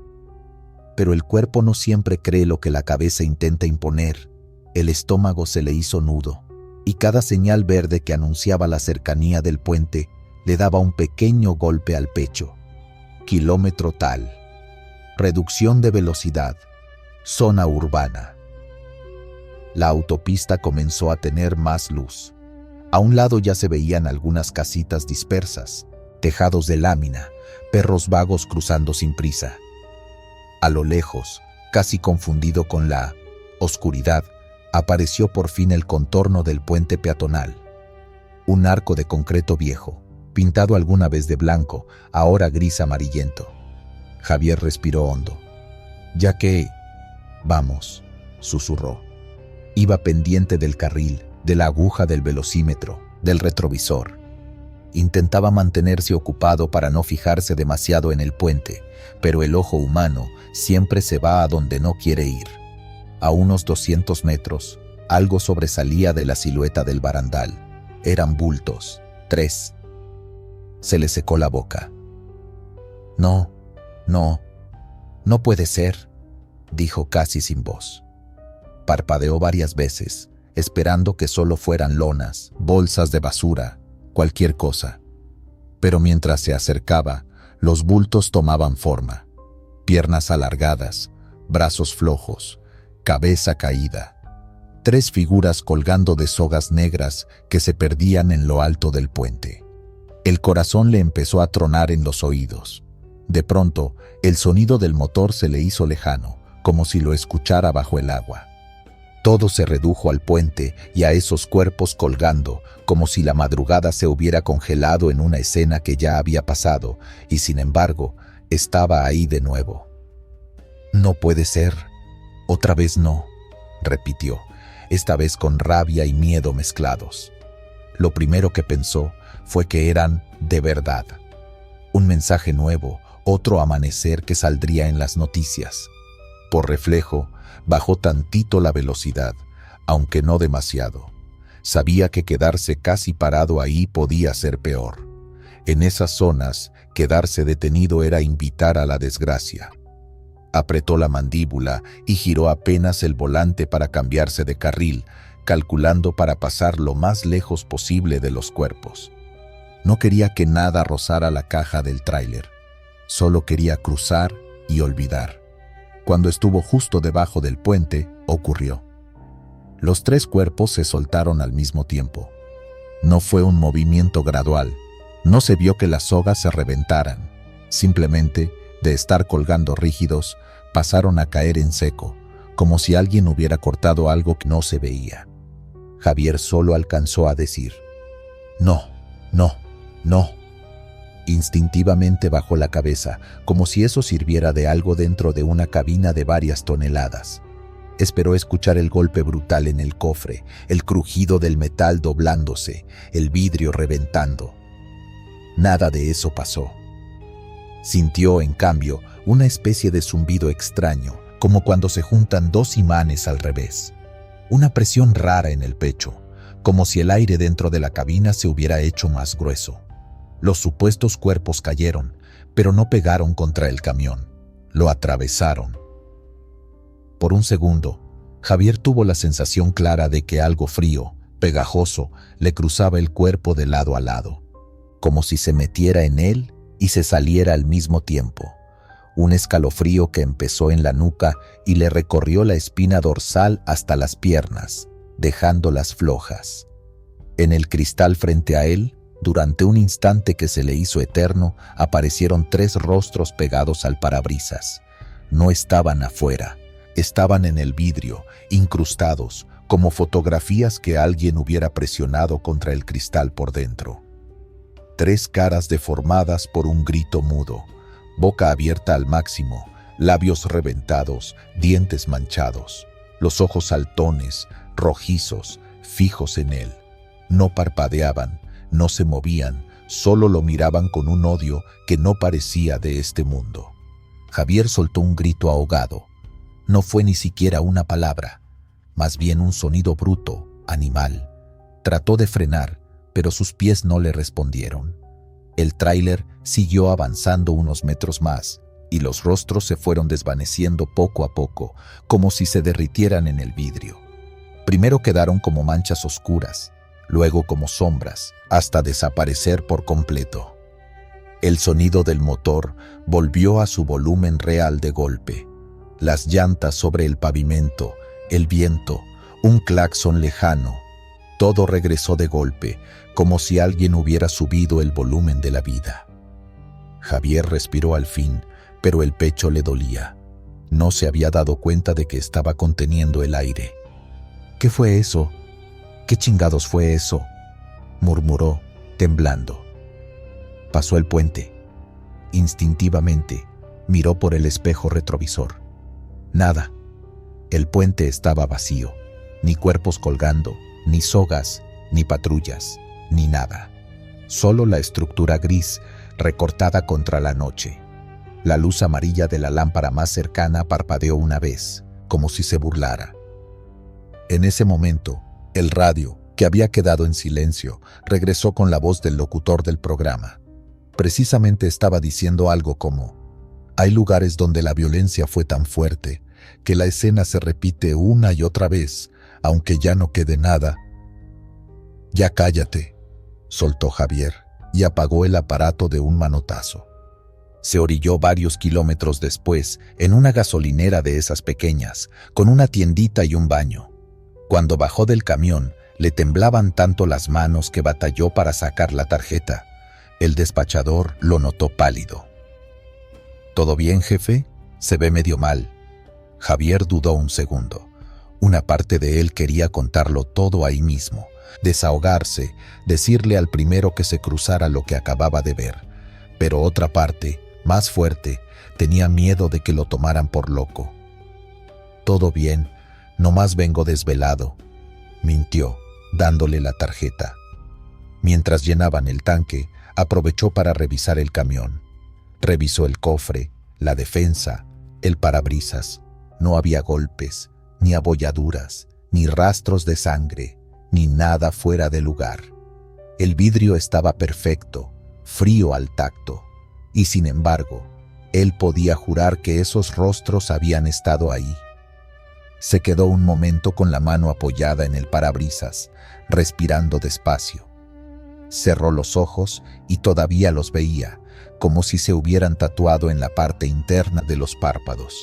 Pero el cuerpo no siempre cree lo que la cabeza intenta imponer. El estómago se le hizo nudo, y cada señal verde que anunciaba la cercanía del puente le daba un pequeño golpe al pecho. Kilómetro tal. Reducción de velocidad. Zona urbana. La autopista comenzó a tener más luz. A un lado ya se veían algunas casitas dispersas, tejados de lámina, perros vagos cruzando sin prisa. A lo lejos, casi confundido con la oscuridad, apareció por fin el contorno del puente peatonal. Un arco de concreto viejo, pintado alguna vez de blanco, ahora gris amarillento. Javier respiró hondo. «Ya que... vamos», susurró. Iba pendiente del carril, de la aguja del velocímetro, del retrovisor. Intentaba mantenerse ocupado para no fijarse demasiado en el puente, pero el ojo humano siempre se va a donde no quiere ir. A unos 200 metros, algo sobresalía de la silueta del barandal. Eran bultos, 3. Se le secó la boca. «No, no puede ser», dijo casi sin voz. Parpadeó varias veces, esperando que solo fueran lonas, bolsas de basura, cualquier cosa. Pero mientras se acercaba, los bultos tomaban forma. Piernas alargadas, brazos flojos, cabeza caída. 3 figuras colgando de sogas negras que se perdían en lo alto del puente. El corazón le empezó a tronar en los oídos. De pronto, el sonido del motor se le hizo lejano, como si lo escuchara bajo el agua. Todo se redujo al puente y a esos cuerpos colgando, como si la madrugada se hubiera congelado en una escena que ya había pasado, y sin embargo, estaba ahí de nuevo. «No puede ser. Otra vez no», repitió, esta vez con rabia y miedo mezclados. Lo primero que pensó fue que eran de verdad. Un mensaje nuevo, otro amanecer que saldría en las noticias. Por reflejo, bajó tantito la velocidad, aunque no demasiado. Sabía que quedarse casi parado ahí podía ser peor. En esas zonas, quedarse detenido era invitar a la desgracia. Apretó la mandíbula y giró apenas el volante para cambiarse de carril, calculando para pasar lo más lejos posible de los cuerpos. No quería que nada rozara la caja del tráiler. Solo quería cruzar y olvidar. Cuando estuvo justo debajo del puente, ocurrió. Los 3 cuerpos se soltaron al mismo tiempo. No fue un movimiento gradual. No se vio que las sogas se reventaran. Simplemente, de estar colgando rígidos, pasaron a caer en seco, como si alguien hubiera cortado algo que no se veía. Javier solo alcanzó a decir: «No, no, no». Instintivamente bajó la cabeza, como si eso sirviera de algo dentro de una cabina de varias toneladas. Esperó escuchar el golpe brutal en el cofre, el crujido del metal doblándose, el vidrio reventando. Nada de eso pasó. Sintió, en cambio, una especie de zumbido extraño, como cuando se juntan dos imanes al revés. Una presión rara en el pecho, como si el aire dentro de la cabina se hubiera hecho más grueso. Los supuestos cuerpos cayeron, pero no pegaron contra el camión. Lo atravesaron. Por un segundo, Javier tuvo la sensación clara de que algo frío, pegajoso, le cruzaba el cuerpo de lado a lado, como si se metiera en él y se saliera al mismo tiempo. Un escalofrío que empezó en la nuca y le recorrió la espina dorsal hasta las piernas, dejándolas flojas. En el cristal frente a él, durante un instante que se le hizo eterno, aparecieron 3 rostros pegados al parabrisas. No estaban afuera, estaban en el vidrio, incrustados, como fotografías que alguien hubiera presionado contra el cristal por dentro. 3 caras deformadas por un grito mudo, boca abierta al máximo, labios reventados, dientes manchados, los ojos saltones, rojizos, fijos en él. No parpadeaban, no se movían, solo lo miraban con un odio que no parecía de este mundo. Javier soltó un grito ahogado. No fue ni siquiera una palabra, más bien un sonido bruto, animal. Trató de frenar, pero sus pies no le respondieron. El tráiler siguió avanzando unos metros más, y los rostros se fueron desvaneciendo poco a poco, como si se derritieran en el vidrio. Primero quedaron como manchas oscuras, luego como sombras, hasta desaparecer por completo. El sonido del motor volvió a su volumen real de golpe. Las llantas sobre el pavimento, el viento, un claxon lejano. Todo regresó de golpe, como si alguien hubiera subido el volumen de la vida. Javier respiró al fin, pero el pecho le dolía. No se había dado cuenta de que estaba conteniendo el aire. ¿Qué fue eso? ¿Qué chingados fue eso?, murmuró, temblando. Pasó el puente. Instintivamente, miró por el espejo retrovisor. Nada. El puente estaba vacío. Ni cuerpos colgando, ni sogas, ni patrullas, ni nada. Solo la estructura gris, recortada contra la noche. La luz amarilla de la lámpara más cercana parpadeó una vez, como si se burlara. En ese momento, el radio, que había quedado en silencio, regresó con la voz del locutor del programa. Precisamente estaba diciendo algo como: hay lugares donde la violencia fue tan fuerte que la escena se repite una y otra vez, aunque ya no quede nada. «Ya cállate», soltó Javier, y apagó el aparato de un manotazo. Se orilló varios kilómetros después, en una gasolinera de esas pequeñas, con una tiendita y un baño. Cuando bajó del camión, le temblaban tanto las manos que batalló para sacar la tarjeta. El despachador lo notó pálido. «¿Todo bien, jefe? Se ve medio mal». Javier dudó un segundo. Una parte de él quería contarlo todo ahí mismo, desahogarse, decirle al primero que se cruzara lo que acababa de ver. Pero otra parte, más fuerte, tenía miedo de que lo tomaran por loco. «Todo bien, nomás vengo desvelado», mintió, dándole la tarjeta. Mientras llenaban el tanque, aprovechó para revisar el camión. Revisó el cofre, la defensa, el parabrisas. No había golpes, ni abolladuras, ni rastros de sangre, ni nada fuera de lugar. El vidrio estaba perfecto, frío al tacto, y sin embargo, él podía jurar que esos rostros habían estado ahí. Se quedó un momento con la mano apoyada en el parabrisas, respirando despacio. Cerró los ojos y todavía los veía, como si se hubieran tatuado en la parte interna de los párpados.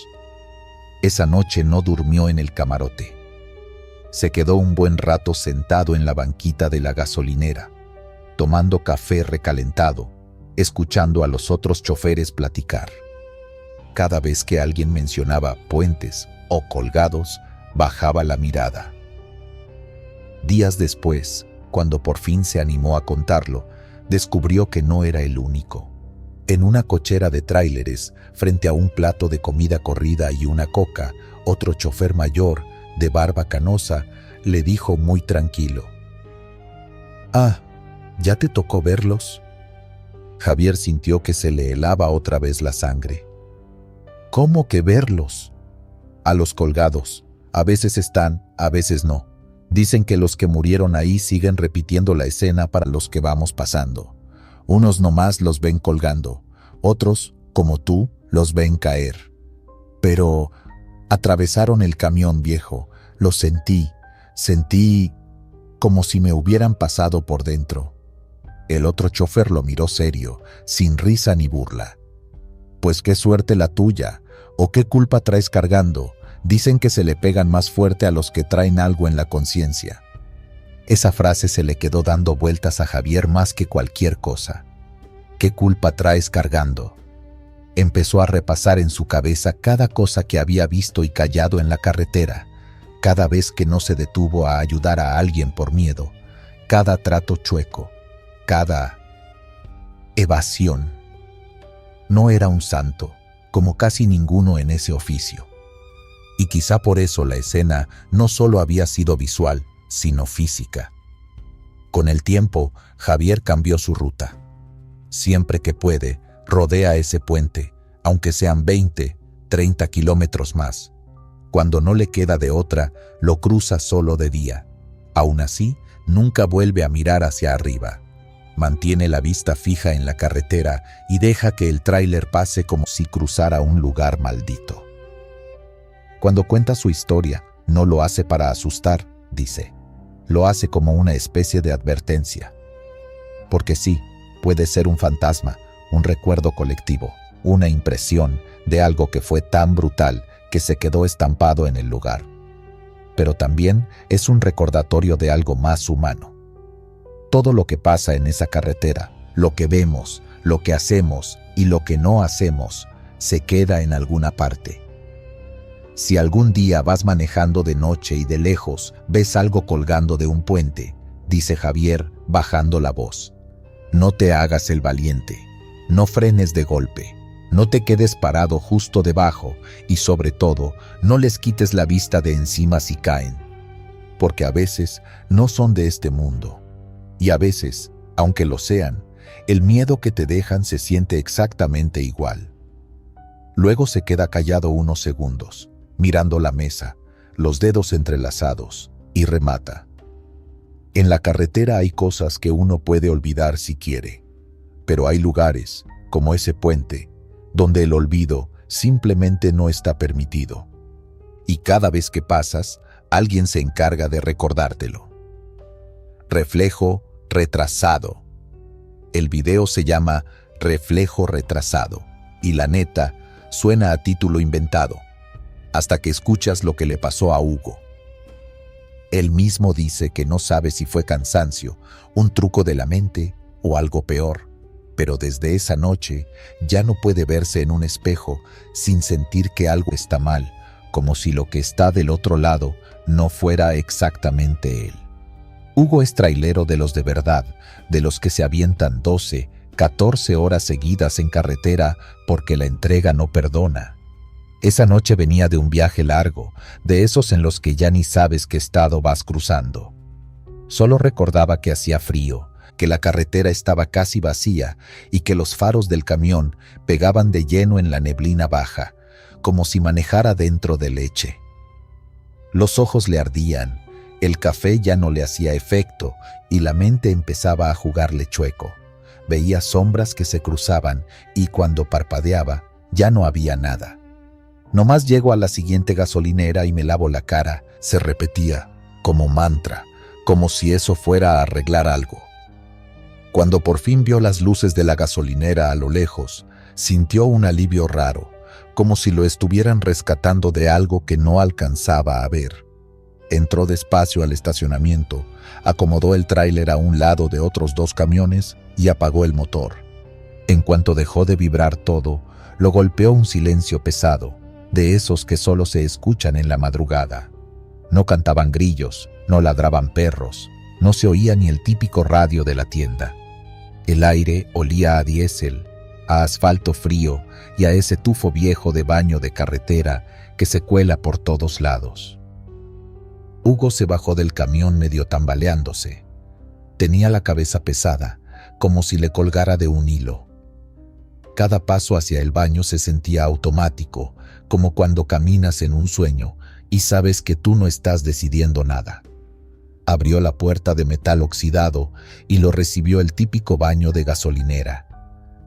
Esa noche no durmió en el camarote. Se quedó un buen rato sentado en la banquita de la gasolinera, tomando café recalentado, escuchando a los otros choferes platicar. Cada vez que alguien mencionaba puentes o colgados, bajaba la mirada. Días después, cuando por fin se animó a contarlo, descubrió que no era el único. En una cochera de tráileres, frente a un plato de comida corrida y una coca, otro chofer mayor, de barba canosa, le dijo muy tranquilo: «Ah, ¿ya te tocó verlos?». Javier sintió que se le helaba otra vez la sangre. ¿Cómo que verlos? A los colgados. A veces están, a veces no. Dicen que los que murieron ahí siguen repitiendo la escena para los que vamos pasando. Unos nomás los ven colgando, otros, como tú, los ven caer. Pero atravesaron el camión, viejo. Lo sentí como si me hubieran pasado por dentro. El otro chofer lo miró serio, sin risa ni burla. Pues qué suerte la tuya, o qué culpa traes cargando. Dicen que se le pegan más fuerte a los que traen algo en la conciencia. Esa frase se le quedó dando vueltas a Javier más que cualquier cosa. ¿Qué culpa traes cargando? Empezó a repasar en su cabeza cada cosa que había visto y callado en la carretera, cada vez que no se detuvo a ayudar a alguien por miedo, cada trato chueco, cada evasión. No era un santo, como casi ninguno en ese oficio. Y quizá por eso la escena no solo había sido visual, sino física. Con el tiempo, Javier cambió su ruta. Siempre que puede, rodea ese puente, aunque sean 20, 30 kilómetros más. Cuando no le queda de otra, lo cruza solo de día. Aún así, nunca vuelve a mirar hacia arriba. Mantiene la vista fija en la carretera y deja que el tráiler pase como si cruzara un lugar maldito. Cuando cuenta su historia, no lo hace para asustar, dice. Lo hace como una especie de advertencia. Porque sí, puede ser un fantasma, un recuerdo colectivo, una impresión de algo que fue tan brutal que se quedó estampado en el lugar. Pero también es un recordatorio de algo más humano. Todo lo que pasa en esa carretera, lo que vemos, lo que hacemos y lo que no hacemos, se queda en alguna parte. Si algún día vas manejando de noche y de lejos ves algo colgando de un puente, dice Javier, bajando la voz, no te hagas el valiente, no frenes de golpe, no te quedes parado justo debajo y sobre todo, no les quites la vista de encima si caen, porque a veces no son de este mundo. Y a veces, aunque lo sean, el miedo que te dejan se siente exactamente igual. Luego se queda callado unos segundos, mirando la mesa, los dedos entrelazados, y remata. En la carretera hay cosas que uno puede olvidar si quiere, pero hay lugares, como ese puente, donde el olvido simplemente no está permitido. Y cada vez que pasas, alguien se encarga de recordártelo. Reflejo retrasado. El video se llama Reflejo retrasado y la neta suena a título inventado, hasta que escuchas lo que le pasó a Hugo. Él mismo dice que no sabe si fue cansancio, un truco de la mente o algo peor, pero desde esa noche ya no puede verse en un espejo sin sentir que algo está mal, como si lo que está del otro lado no fuera exactamente él. Hugo es trailero de los de verdad, de los que se avientan 12, 14 horas seguidas en carretera porque la entrega no perdona. Esa noche venía de un viaje largo, de esos en los que ya ni sabes qué estado vas cruzando. Solo recordaba que hacía frío, que la carretera estaba casi vacía y que los faros del camión pegaban de lleno en la neblina baja, como si manejara dentro de leche. Los ojos le ardían. El café ya no le hacía efecto y la mente empezaba a jugarle chueco. Veía sombras que se cruzaban y cuando parpadeaba ya no había nada. Nomás llego a la siguiente gasolinera y me lavo la cara, se repetía, como mantra, como si eso fuera a arreglar algo. Cuando por fin vio las luces de la gasolinera a lo lejos, sintió un alivio raro, como si lo estuvieran rescatando de algo que no alcanzaba a ver. Entró despacio al estacionamiento, acomodó el tráiler a un lado de otros 2 camiones y apagó el motor. En cuanto dejó de vibrar todo, lo golpeó un silencio pesado, de esos que solo se escuchan en la madrugada. No cantaban grillos, no ladraban perros, no se oía ni el típico radio de la tienda. El aire olía a diésel, a asfalto frío y a ese tufo viejo de baño de carretera que se cuela por todos lados. Hugo se bajó del camión medio tambaleándose. Tenía la cabeza pesada, como si le colgara de un hilo. Cada paso hacia el baño se sentía automático, como cuando caminas en un sueño y sabes que tú no estás decidiendo nada. Abrió la puerta de metal oxidado y lo recibió el típico baño de gasolinera.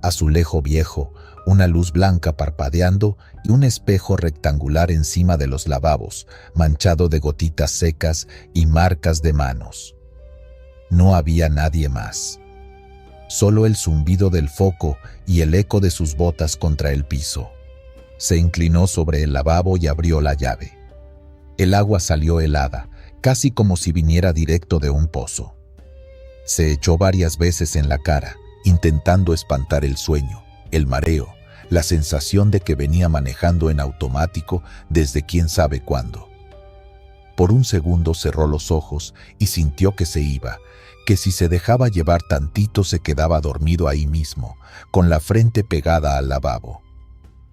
Azulejo viejo, una luz blanca parpadeando y un espejo rectangular encima de los lavabos, manchado de gotitas secas y marcas de manos. No había nadie más. Solo el zumbido del foco y el eco de sus botas contra el piso. Se inclinó sobre el lavabo y abrió la llave. El agua salió helada, casi como si viniera directo de un pozo. Se echó varias veces en la cara, intentando espantar el sueño, el mareo, la sensación de que venía manejando en automático desde quién sabe cuándo. Por un segundo cerró los ojos y sintió que se iba, que si se dejaba llevar tantito se quedaba dormido ahí mismo, con la frente pegada al lavabo.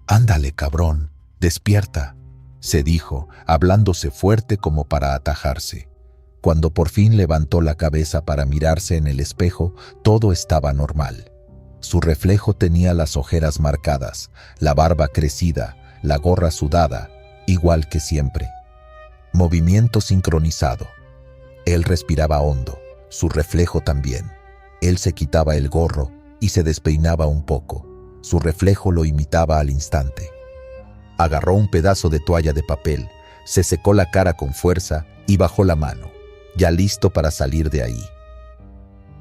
«Ándale, cabrón, despierta», se dijo, hablándose fuerte como para atajarse. Cuando por fin levantó la cabeza para mirarse en el espejo, todo estaba normal. Su reflejo tenía las ojeras marcadas, la barba crecida, la gorra sudada, igual que siempre. Movimiento sincronizado. Él respiraba hondo, su reflejo también. Él se quitaba el gorro y se despeinaba un poco. Su reflejo lo imitaba al instante. Agarró un pedazo de toalla de papel, se secó la cara con fuerza y bajó la mano, ya listo para salir de ahí.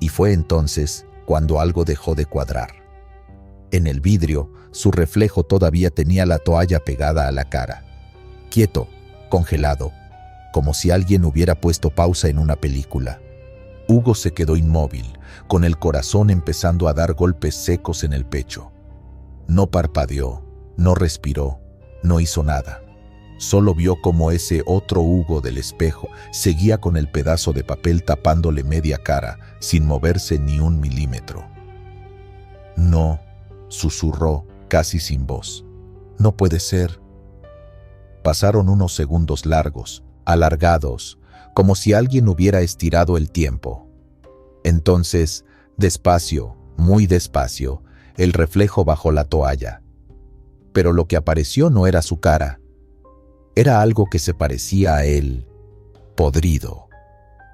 Y fue entonces cuando algo dejó de cuadrar. En el vidrio, su reflejo todavía tenía la toalla pegada a la cara. Quieto, congelado, como si alguien hubiera puesto pausa en una película. Hugo se quedó inmóvil, con el corazón empezando a dar golpes secos en el pecho. No parpadeó, no respiró, no hizo nada. Solo vio cómo ese otro Hugo del espejo seguía con el pedazo de papel tapándole media cara, sin moverse ni un milímetro. «No», susurró, casi sin voz. «No puede ser». Pasaron unos segundos largos, alargados, como si alguien hubiera estirado el tiempo. Entonces, despacio, muy despacio, el reflejo bajó la toalla. Pero lo que apareció no era su cara. Era algo que se parecía a él, podrido.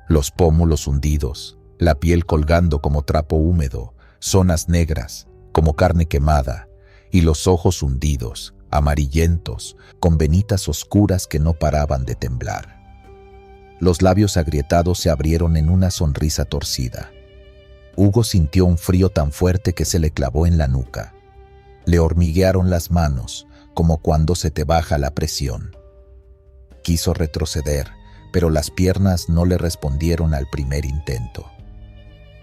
Los pómulos hundidos, la piel colgando como trapo húmedo, zonas negras, como carne quemada, y los ojos hundidos, amarillentos, con venitas oscuras que no paraban de temblar. Los labios agrietados se abrieron en una sonrisa torcida. Hugo sintió un frío tan fuerte que se le clavó en la nuca. Le hormiguearon las manos, como cuando se te baja la presión. Quiso retroceder, pero las piernas no le respondieron al primer intento.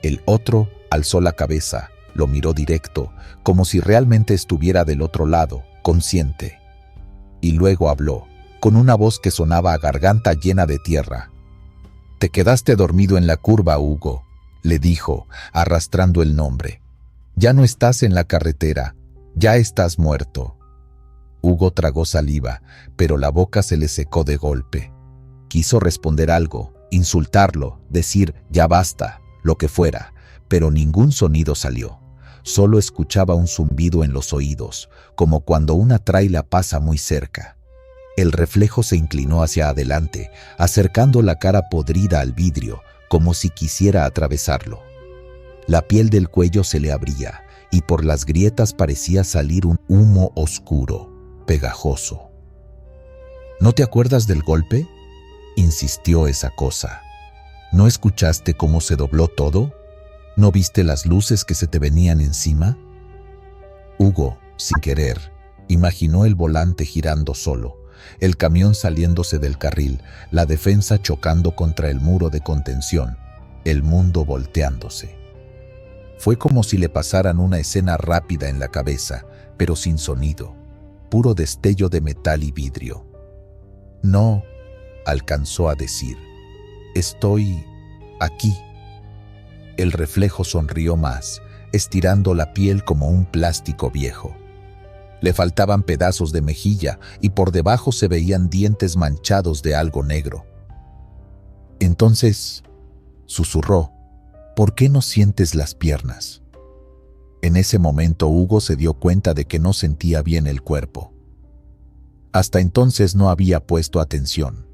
El otro alzó la cabeza, lo miró directo, como si realmente estuviera del otro lado, consciente. Y luego habló, con una voz que sonaba a garganta llena de tierra. «Te quedaste dormido en la curva, Hugo», le dijo, arrastrando el nombre. «Ya no estás en la carretera, ya estás muerto». Hugo tragó saliva, pero la boca se le secó de golpe. Quiso responder algo, insultarlo, decir «ya basta», lo que fuera, pero ningún sonido salió. Solo escuchaba un zumbido en los oídos, como cuando una traila pasa muy cerca. El reflejo se inclinó hacia adelante, acercando la cara podrida al vidrio, como si quisiera atravesarlo. La piel del cuello se le abría, y por las grietas parecía salir un humo oscuro, pegajoso. «¿No te acuerdas del golpe?», insistió esa cosa. «¿No escuchaste cómo se dobló todo? ¿No viste las luces que se te venían encima?». Hugo, sin querer, imaginó el volante girando solo, el camión saliéndose del carril, la defensa chocando contra el muro de contención, el mundo volteándose. Fue como si le pasaran una escena rápida en la cabeza, pero sin sonido, puro destello de metal y vidrio. «No», alcanzó a decir, «estoy aquí». El reflejo sonrió más, estirando la piel como un plástico viejo. Le faltaban pedazos de mejilla y por debajo se veían dientes manchados de algo negro. «Entonces», susurró, «¿por qué no sientes las piernas?». En En ese momento Hugo se dio cuenta de que no sentía bien el cuerpo. Hasta entonces no había puesto atención,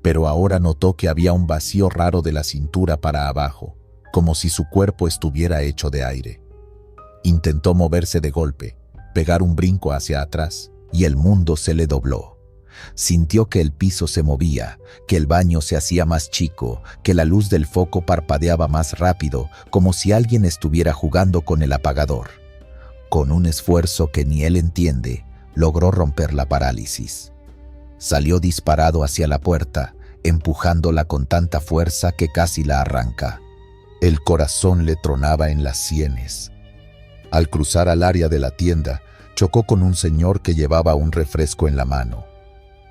pero ahora notó que había un vacío raro de la cintura para abajo, como si su cuerpo estuviera hecho de aire. Intentó moverse de golpe, pegar un brinco hacia atrás, y el mundo se le dobló. Sintió que el piso se movía, que el baño se hacía más chico, que la luz del foco parpadeaba más rápido, como si alguien estuviera jugando con el apagador. Con un esfuerzo que ni él entiende, logró romper la parálisis. Salió disparado hacia la puerta, empujándola con tanta fuerza que casi la arranca. El corazón le tronaba en las sienes. Al cruzar al área de la tienda, chocó con un señor que llevaba un refresco en la mano.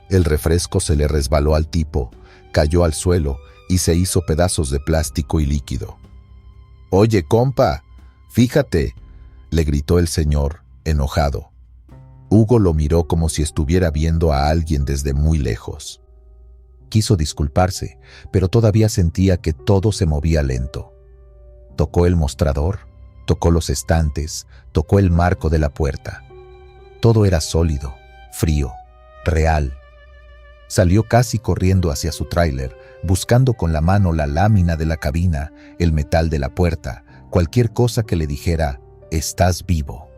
El refresco se le resbaló al tipo, cayó al suelo y se hizo pedazos de plástico y líquido. «Oye, compa, fíjate», le gritó el señor, enojado. Hugo lo miró como si estuviera viendo a alguien desde muy lejos. Quiso disculparse, pero todavía sentía que todo se movía lento. Tocó el mostrador, tocó los estantes, tocó el marco de la puerta. Todo era sólido, frío, real. Salió casi corriendo hacia su tráiler, buscando con la mano la lámina de la cabina, el metal de la puerta, cualquier cosa que le dijera, «Estás vivo».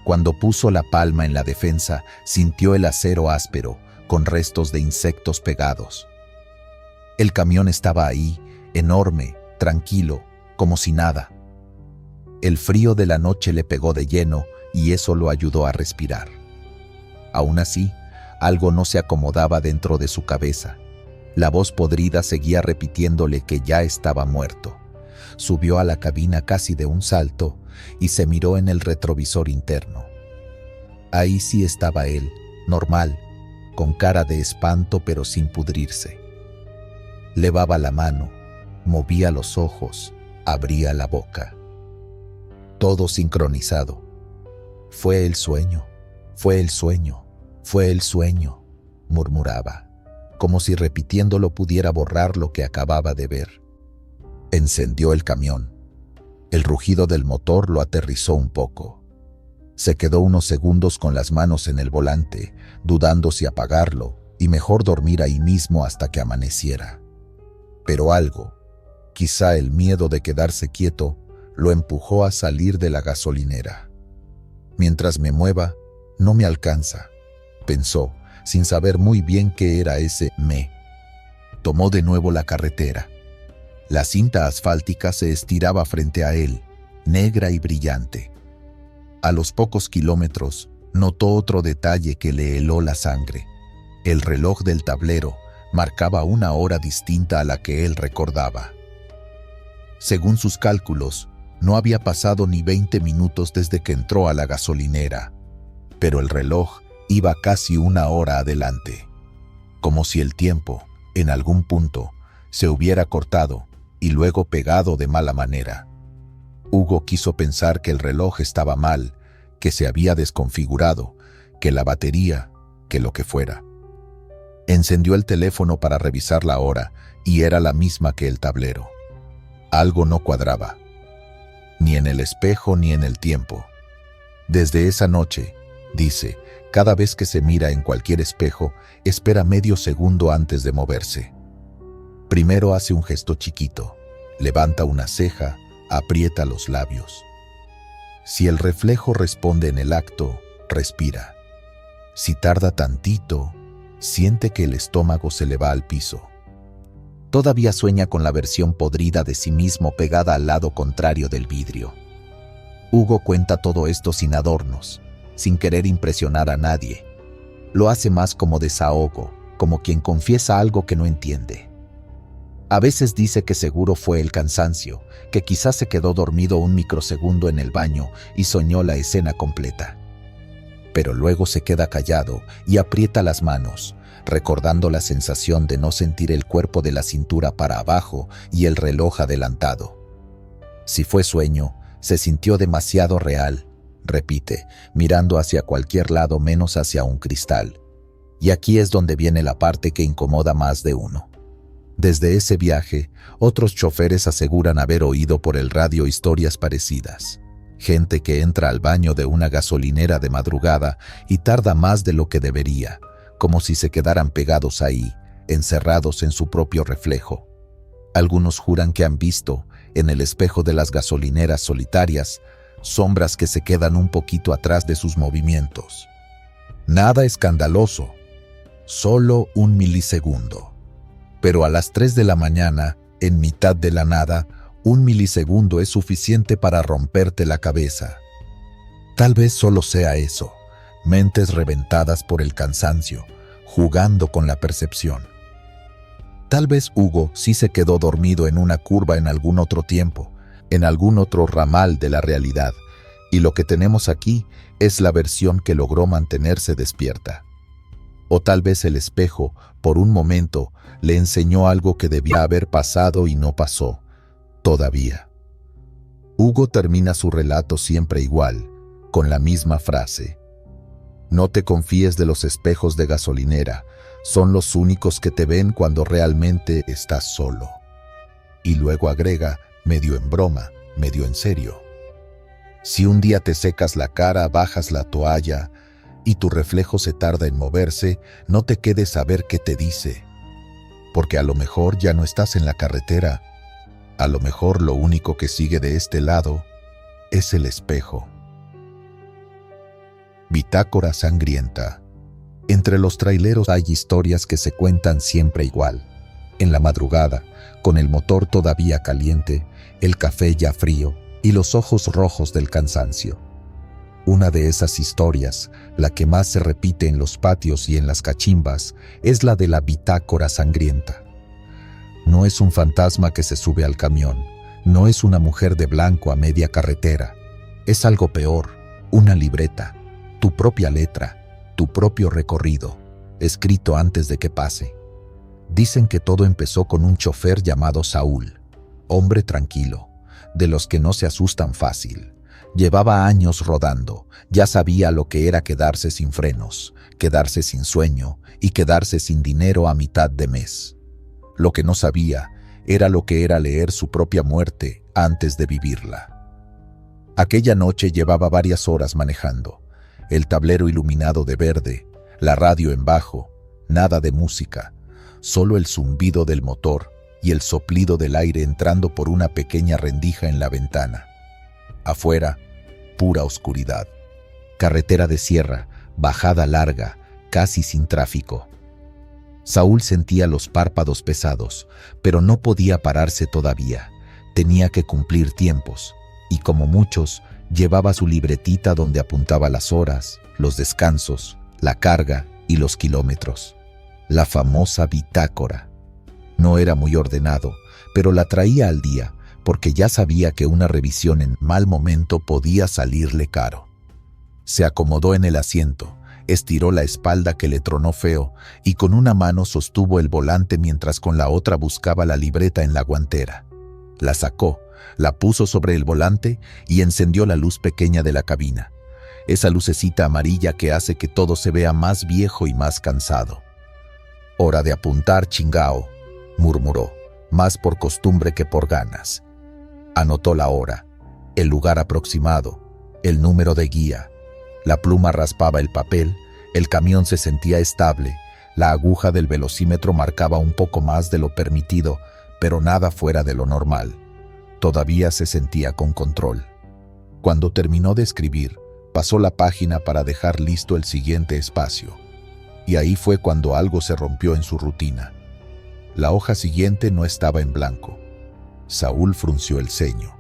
Cuando puso la palma en la defensa, sintió el acero áspero, con restos de insectos pegados. El camión estaba ahí, enorme, tranquilo, como si nada. El frío de la noche le pegó de lleno y eso lo ayudó a respirar. Aún así, algo no se acomodaba dentro de su cabeza. La voz podrida seguía repitiéndole que ya estaba muerto. Subió a la cabina casi de un salto y se miró en el retrovisor interno. Ahí sí estaba él, normal, con cara de espanto pero sin pudrirse. Levaba la mano, movía los ojos, abría la boca. Todo sincronizado. Fue el sueño, fue el sueño, fue el sueño, murmuraba, como si repitiéndolo pudiera borrar lo que acababa de ver. Encendió el camión. El rugido del motor lo aterrizó un poco. Se quedó unos segundos con las manos en el volante, dudando si apagarlo y mejor dormir ahí mismo hasta que amaneciera. Pero algo, quizá el miedo de quedarse quieto, lo empujó a salir de la gasolinera. Mientras me mueva, no me alcanza, pensó, sin saber muy bien qué era ese me. Tomó de nuevo la carretera. La cinta asfáltica se estiraba frente a él, negra y brillante. A los pocos kilómetros, notó otro detalle que le heló la sangre. El reloj del tablero marcaba una hora distinta a la que él recordaba. Según sus cálculos, no había pasado ni 20 minutos desde que entró a la gasolinera, pero el reloj iba casi una hora adelante, como si el tiempo, en algún punto, se hubiera cortado y luego pegado de mala manera. Hugo quiso pensar que el reloj estaba mal, que se había desconfigurado, que la batería, que lo que fuera. Encendió el teléfono para revisar la hora y era la misma que el tablero. Algo no cuadraba, ni en el espejo ni en el tiempo. Desde esa noche, dice, cada vez que se mira en cualquier espejo, espera medio segundo antes de moverse. Primero hace un gesto chiquito, levanta una ceja, aprieta los labios. Si el reflejo responde en el acto, respira. Si tarda tantito, siente que el estómago se le va al piso. Todavía sueña con la versión podrida de sí mismo pegada al lado contrario del vidrio. Hugo cuenta todo esto sin adornos, sin querer impresionar a nadie. Lo hace más como desahogo, como quien confiesa algo que no entiende. A veces dice que seguro fue el cansancio, que quizás se quedó dormido un microsegundo en el baño y soñó la escena completa. Pero luego se queda callado y aprieta las manos, recordando la sensación de no sentir el cuerpo de la cintura para abajo y el reloj adelantado. Si fue sueño, se sintió demasiado real, repite, mirando hacia cualquier lado menos hacia un cristal. Y aquí es donde viene la parte que incomoda más de uno. Desde ese viaje, otros choferes aseguran haber oído por el radio historias parecidas. Gente que entra al baño de una gasolinera de madrugada y tarda más de lo que debería, como si se quedaran pegados ahí, encerrados en su propio reflejo. Algunos juran que han visto, en el espejo de las gasolineras solitarias, sombras que se quedan un poquito atrás de sus movimientos. Nada escandaloso, solo un milisegundo. Pero a las 3 de la mañana, en mitad de la nada, un milisegundo es suficiente para romperte la cabeza. Tal vez solo sea eso, mentes reventadas por el cansancio, jugando con la percepción. Tal vez Hugo sí se quedó dormido en una curva en algún otro tiempo, en algún otro ramal de la realidad, y lo que tenemos aquí es la versión que logró mantenerse despierta. O tal vez el espejo, por un momento, le enseñó algo que debía haber pasado y no pasó, todavía. Hugo termina su relato siempre igual, con la misma frase. No te confíes de los espejos de gasolinera, son los únicos que te ven cuando realmente estás solo. Y luego agrega, medio en broma, medio en serio. Si un día te secas la cara, bajas la toalla y tu reflejo se tarda en moverse, no te quedes a ver qué te dice. Porque a lo mejor ya no estás en la carretera. A lo mejor lo único que sigue de este lado es el espejo. Bitácora sangrienta. Entre los traileros hay historias que se cuentan siempre igual. En la madrugada, con el motor todavía caliente, el café ya frío y los ojos rojos del cansancio. Una de esas historias, la que más se repite en los patios y en las cachimbas, es la de la bitácora sangrienta. No es un fantasma que se sube al camión, no es una mujer de blanco a media carretera. Es algo peor, una libreta, tu propia letra, tu propio recorrido, escrito antes de que pase. Dicen que todo empezó con un chofer llamado Saúl, hombre tranquilo, de los que no se asustan fácil. Llevaba años rodando, ya sabía lo que era quedarse sin frenos, quedarse sin sueño y quedarse sin dinero a mitad de mes. Lo que no sabía era lo que era leer su propia muerte antes de vivirla. Aquella noche llevaba varias horas manejando, el tablero iluminado de verde, la radio en bajo, nada de música, solo el zumbido del motor y el soplido del aire entrando por una pequeña rendija en la ventana. Afuera, pura oscuridad. Carretera de sierra, bajada larga, casi sin tráfico. Saúl sentía los párpados pesados, pero no podía pararse todavía. Tenía que cumplir tiempos, y como muchos, llevaba su libretita donde apuntaba las horas, los descansos, la carga y los kilómetros. La famosa bitácora. No era muy ordenado, pero la traía al día, porque ya sabía que una revisión en mal momento podía salirle caro. Se acomodó en el asiento, estiró la espalda que le tronó feo y con una mano sostuvo el volante mientras con la otra buscaba la libreta en la guantera. La sacó, la puso sobre el volante y encendió la luz pequeña de la cabina. Esa lucecita amarilla que hace que todo se vea más viejo y más cansado. «Hora de apuntar, chingao», murmuró, más por costumbre que por ganas. Anotó la hora, el lugar aproximado, el número de guía. La pluma raspaba el papel, el camión se sentía estable, la aguja del velocímetro marcaba un poco más de lo permitido, pero nada fuera de lo normal. Todavía se sentía con control. Cuando terminó de escribir, pasó la página para dejar listo el siguiente espacio. Y ahí fue cuando algo se rompió en su rutina. La hoja siguiente no estaba en blanco. Saúl frunció el ceño.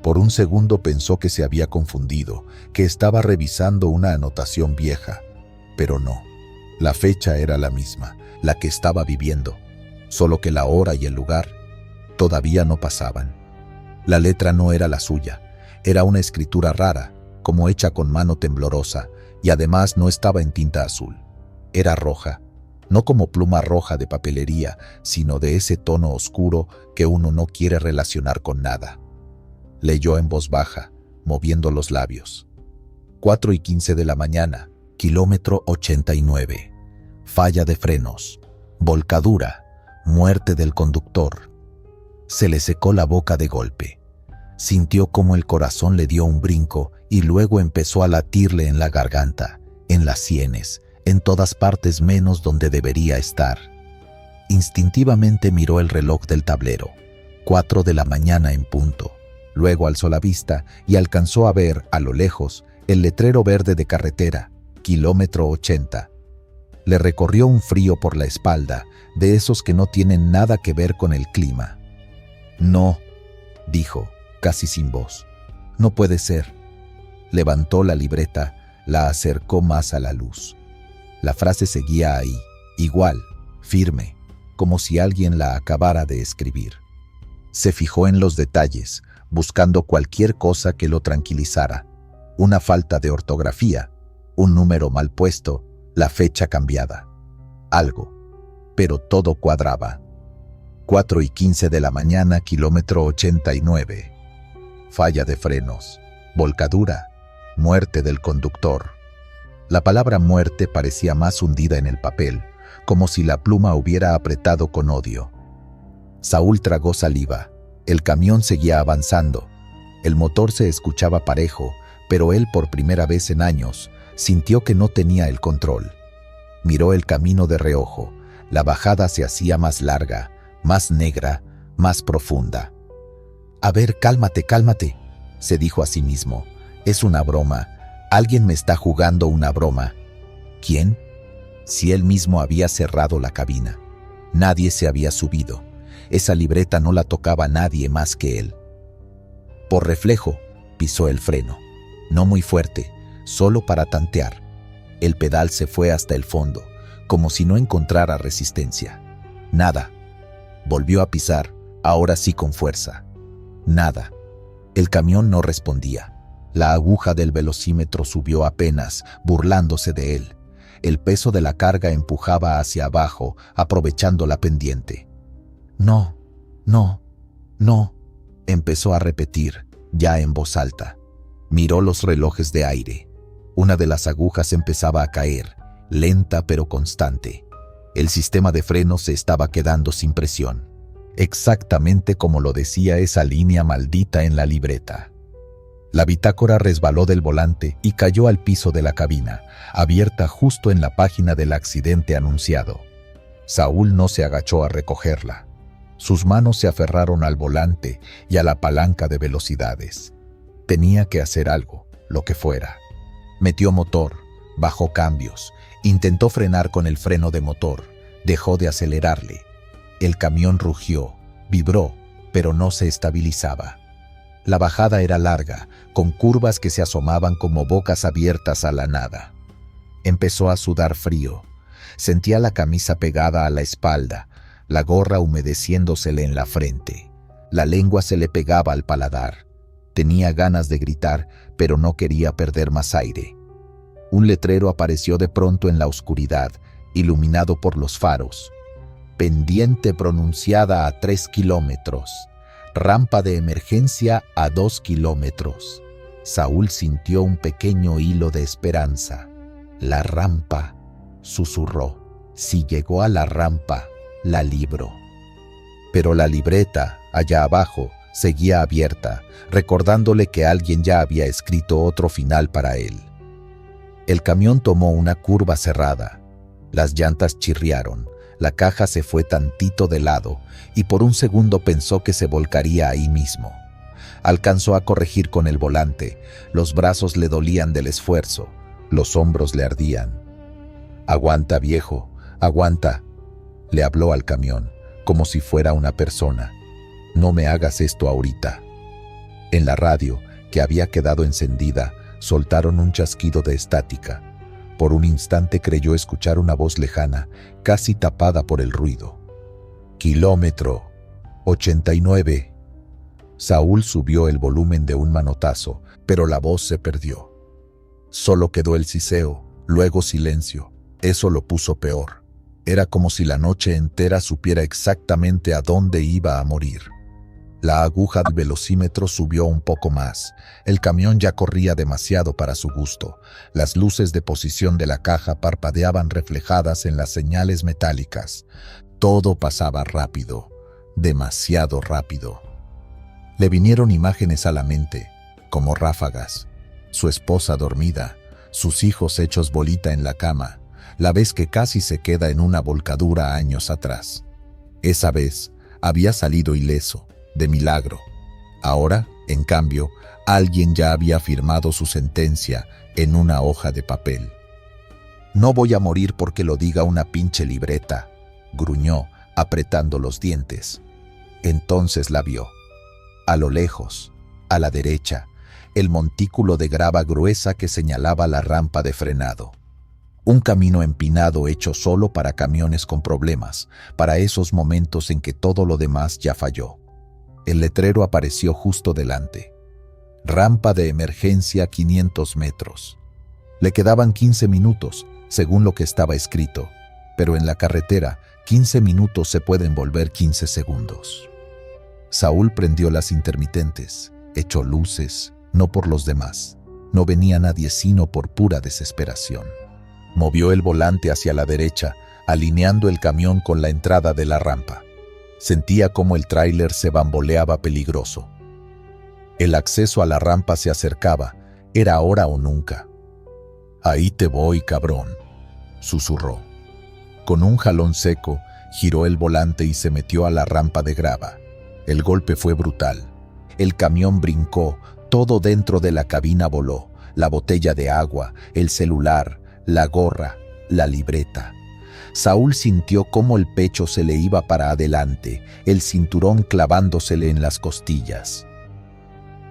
Por un segundo pensó que se había confundido, que estaba revisando una anotación vieja, pero no. La fecha era la misma, la que estaba viviendo, solo que la hora y el lugar todavía no pasaban. La letra no era la suya, era una escritura rara, como hecha con mano temblorosa, y además no estaba en tinta azul. Era roja, no como pluma roja de papelería, sino de ese tono oscuro que uno no quiere relacionar con nada. Leyó en voz baja, moviendo los labios. 4:15 de la mañana, kilómetro 89. Falla de frenos. Volcadura. Muerte del conductor. Se le secó la boca de golpe. Sintió como el corazón le dio un brinco y luego empezó a latirle en la garganta, en las sienes, en todas partes menos donde debería estar. Instintivamente miró el reloj del tablero. 4 de la mañana en punto. Luego alzó la vista y alcanzó a ver, a lo lejos, el letrero verde de carretera, kilómetro 80. Le recorrió un frío por la espalda, de esos que no tienen nada que ver con el clima. «No», dijo, casi sin voz. «No puede ser». Levantó la libreta, la acercó más a la luz. La frase seguía ahí, igual, firme, como si alguien la acabara de escribir. Se fijó en los detalles, buscando cualquier cosa que lo tranquilizara. Una falta de ortografía, un número mal puesto, la fecha cambiada. Algo. Pero todo cuadraba. 4:15 de la mañana, kilómetro 89. Falla de frenos. Volcadura. Muerte del conductor. La palabra muerte parecía más hundida en el papel, como si la pluma hubiera apretado con odio. Saúl tragó saliva. El camión seguía avanzando. El motor se escuchaba parejo, pero él por primera vez en años sintió que no tenía el control. Miró el camino de reojo. La bajada se hacía más larga, más negra, más profunda. «A ver, cálmate, cálmate», se dijo a sí mismo. «Es una broma. Alguien me está jugando una broma». ¿Quién? Si él mismo había cerrado la cabina. Nadie se había subido. Esa libreta no la tocaba nadie más que él. Por reflejo, pisó el freno. No muy fuerte, solo para tantear. El pedal se fue hasta el fondo, como si no encontrara resistencia. Nada. Volvió a pisar, ahora sí con fuerza. Nada. El camión no respondía. La aguja del velocímetro subió apenas, burlándose de él. El peso de la carga empujaba hacia abajo, aprovechando la pendiente. «No, no, no», empezó a repetir, ya en voz alta. Miró los relojes de aire. Una de las agujas empezaba a caer, lenta pero constante. El sistema de frenos se estaba quedando sin presión. Exactamente como lo decía esa línea maldita en la libreta. La bitácora resbaló del volante y cayó al piso de la cabina, abierta justo en la página del accidente anunciado. Saúl no se agachó a recogerla. Sus manos se aferraron al volante y a la palanca de velocidades. Tenía que hacer algo, lo que fuera. Metió motor, bajó cambios, intentó frenar con el freno de motor, dejó de acelerarle. El camión rugió, vibró, pero no se estabilizaba. La bajada era larga, con curvas que se asomaban como bocas abiertas a la nada. Empezó a sudar frío. Sentía la camisa pegada a la espalda, la gorra humedeciéndosele en la frente. La lengua se le pegaba al paladar. Tenía ganas de gritar, pero no quería perder más aire. Un letrero apareció de pronto en la oscuridad, iluminado por los faros. Pendiente pronunciada a 3 kilómetros. Rampa de emergencia a 2 kilómetros. Saúl sintió un pequeño hilo de esperanza. «La rampa», susurró. «Si llegó a la rampa, la libro». Pero la libreta, allá abajo, seguía abierta, recordándole que alguien ya había escrito otro final para él. El camión tomó una curva cerrada. Las llantas chirriaron, la caja se fue tantito de lado y por un segundo pensó que se volcaría ahí mismo. Alcanzó a corregir con el volante, los brazos le dolían del esfuerzo, los hombros le ardían. «Aguanta, viejo, aguanta», le habló al camión, como si fuera una persona. «No me hagas esto ahorita». En la radio, que había quedado encendida, soltaron un chasquido de estática. Por un instante creyó escuchar una voz lejana, casi tapada por el ruido. «Kilómetro 89». Saúl subió el volumen de un manotazo, pero la voz se perdió. Solo quedó el siseo, luego silencio. Eso lo puso peor. Era como si la noche entera supiera exactamente a dónde iba a morir. La aguja del velocímetro subió un poco más. El camión ya corría demasiado para su gusto. Las luces de posición de la caja parpadeaban reflejadas en las señales metálicas. Todo pasaba rápido, demasiado rápido. Le vinieron imágenes a la mente, como ráfagas. Su esposa dormida, sus hijos hechos bolita en la cama, la vez que casi se queda en una volcadura años atrás. Esa vez había salido ileso, de milagro. Ahora, en cambio, alguien ya había firmado su sentencia en una hoja de papel. «No voy a morir porque lo diga una pinche libreta», gruñó, apretando los dientes. Entonces la vio. A lo lejos, a la derecha, el montículo de grava gruesa que señalaba la rampa de frenado. Un camino empinado hecho solo para camiones con problemas, para esos momentos en que todo lo demás ya falló. El letrero apareció justo delante. Rampa de emergencia 500 metros. Le quedaban 15 minutos, según lo que estaba escrito, pero en la carretera 15 minutos se pueden volver 15 segundos. Saúl prendió las intermitentes, echó luces, no por los demás. No venía nadie sino por pura desesperación. Movió el volante hacia la derecha, alineando el camión con la entrada de la rampa. Sentía cómo el tráiler se bamboleaba peligroso. El acceso a la rampa se acercaba, era ahora o nunca. «Ahí te voy, cabrón», susurró. Con un jalón seco, giró el volante y se metió a la rampa de grava. El golpe fue brutal. El camión brincó, todo dentro de la cabina voló. La botella de agua, el celular, la gorra, la libreta. Saúl sintió cómo el pecho se le iba para adelante, el cinturón clavándosele en las costillas.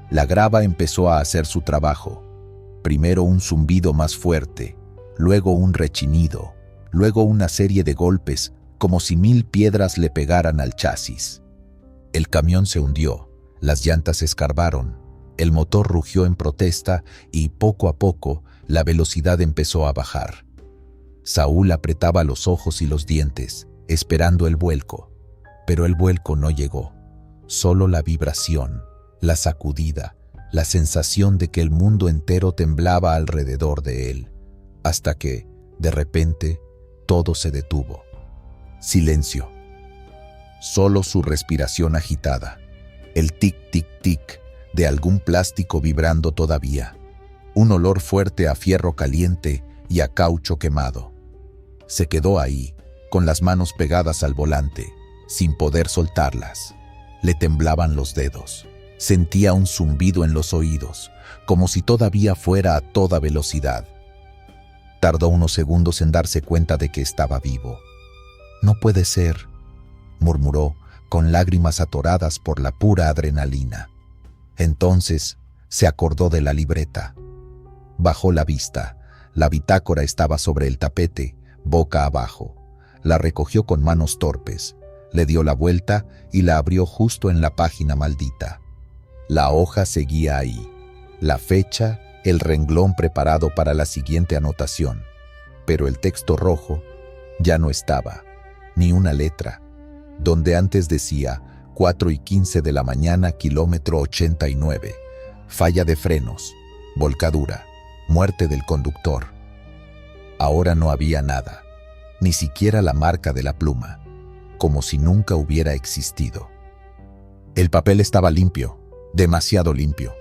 La grava empezó a hacer su trabajo. Primero un zumbido más fuerte, luego un rechinido, luego una serie de golpes, como si 1000 piedras le pegaran al chasis. El camión se hundió, las llantas escarbaron, el motor rugió en protesta y poco a poco la velocidad empezó a bajar. Saúl apretaba los ojos y los dientes, esperando el vuelco, pero el vuelco no llegó. Solo la vibración, la sacudida, la sensación de que el mundo entero temblaba alrededor de él, hasta que, de repente, todo se detuvo. Silencio. Solo su respiración agitada, el tic-tic-tic de algún plástico vibrando todavía, un olor fuerte a fierro caliente y a caucho quemado. Se quedó ahí, con las manos pegadas al volante, sin poder soltarlas. Le temblaban los dedos. Sentía un zumbido en los oídos, como si todavía fuera a toda velocidad. Tardó unos segundos en darse cuenta de que estaba vivo. «No puede ser», murmuró, con lágrimas atoradas por la pura adrenalina. Entonces se acordó de la libreta. Bajó la vista. La bitácora estaba sobre el tapete, boca abajo. La recogió con manos torpes, le dio la vuelta y la abrió justo en la página maldita. La hoja seguía ahí, la fecha, el renglón preparado para la siguiente anotación, pero el texto rojo ya no estaba, ni una letra. Donde antes decía 4:15 de la mañana, kilómetro 89, falla de frenos, volcadura, muerte del conductor. Ahora no había nada, ni siquiera la marca de la pluma, como si nunca hubiera existido. El papel estaba limpio, demasiado limpio.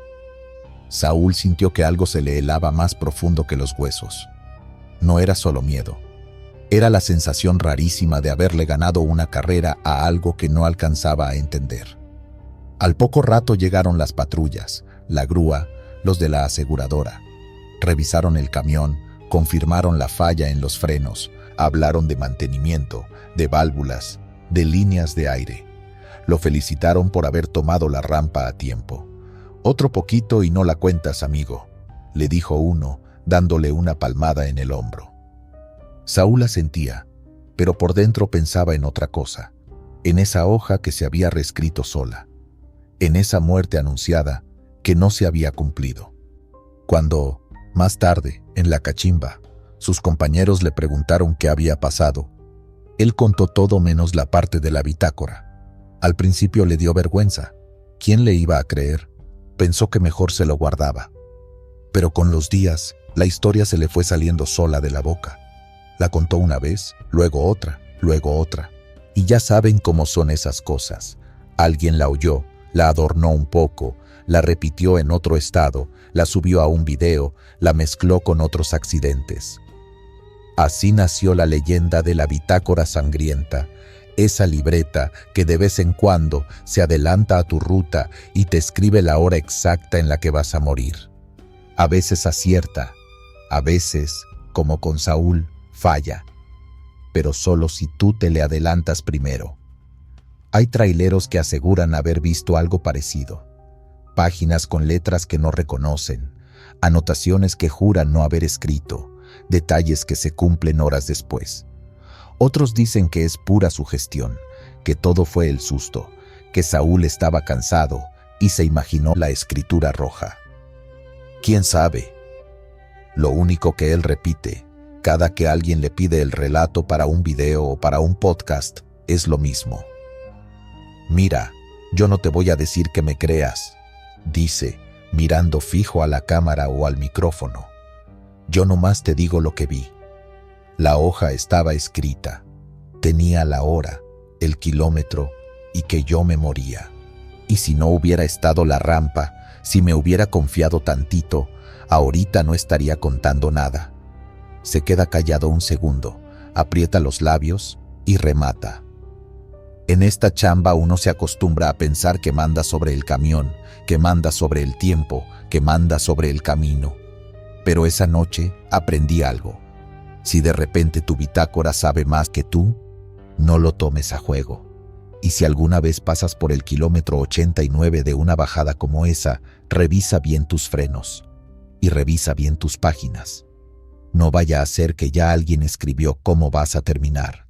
Saúl sintió que algo se le helaba más profundo que los huesos. No era solo miedo. Era la sensación rarísima de haberle ganado una carrera a algo que no alcanzaba a entender. Al poco rato llegaron las patrullas, la grúa, los de la aseguradora. Revisaron el camión, confirmaron la falla en los frenos, hablaron de mantenimiento, de válvulas, de líneas de aire. Lo felicitaron por haber tomado la rampa a tiempo. «Otro poquito y no la cuentas, amigo», le dijo uno, dándole una palmada en el hombro. Saúl asentía, pero por dentro pensaba en otra cosa, en esa hoja que se había reescrito sola, en esa muerte anunciada que no se había cumplido. Cuando, más tarde, en la cachimba, sus compañeros le preguntaron qué había pasado, él contó todo menos la parte de la bitácora. Al principio le dio vergüenza. ¿Quién le iba a creer? Pensó que mejor se lo guardaba. Pero con los días, la historia se le fue saliendo sola de la boca. La contó una vez, luego otra, y ya saben cómo son esas cosas. Alguien la oyó, La adornó un poco, la repitió en otro estado, la subió a un video, la mezcló con otros accidentes. Así nació la leyenda de la bitácora sangrienta, esa libreta que de vez en cuando se adelanta a tu ruta y te escribe la hora exacta en la que vas a morir. A veces acierta, a veces, como con Saúl, falla, pero solo si tú te le adelantas primero. Hay traileros que aseguran haber visto algo parecido, páginas con letras que no reconocen, anotaciones que juran no haber escrito, detalles que se cumplen horas después. Otros dicen que es pura sugestión, que todo fue el susto, que Saúl estaba cansado y se imaginó la escritura roja. ¿Quién sabe? Lo único que él repite, cada que alguien le pide el relato para un video o para un podcast, es lo mismo. Mira, yo no te voy a decir que me creas, dice, mirando fijo a la cámara o al micrófono. Yo nomás te digo lo que vi. La hoja estaba escrita, tenía la hora, el kilómetro y que yo me moría. Y si no hubiera estado la rampa, si me hubiera confiado tantito, ahorita no estaría contando nada. Se queda callado un segundo, aprieta los labios y remata. En esta chamba uno se acostumbra a pensar que manda sobre el camión, que manda sobre el tiempo, que manda sobre el camino. Pero esa noche aprendí algo. Si de repente tu bitácora sabe más que tú, no lo tomes a juego. Y si alguna vez pasas por el kilómetro 89 de una bajada como esa, revisa bien tus frenos y revisa bien tus páginas. No vaya a ser que ya alguien escribió cómo vas a terminar.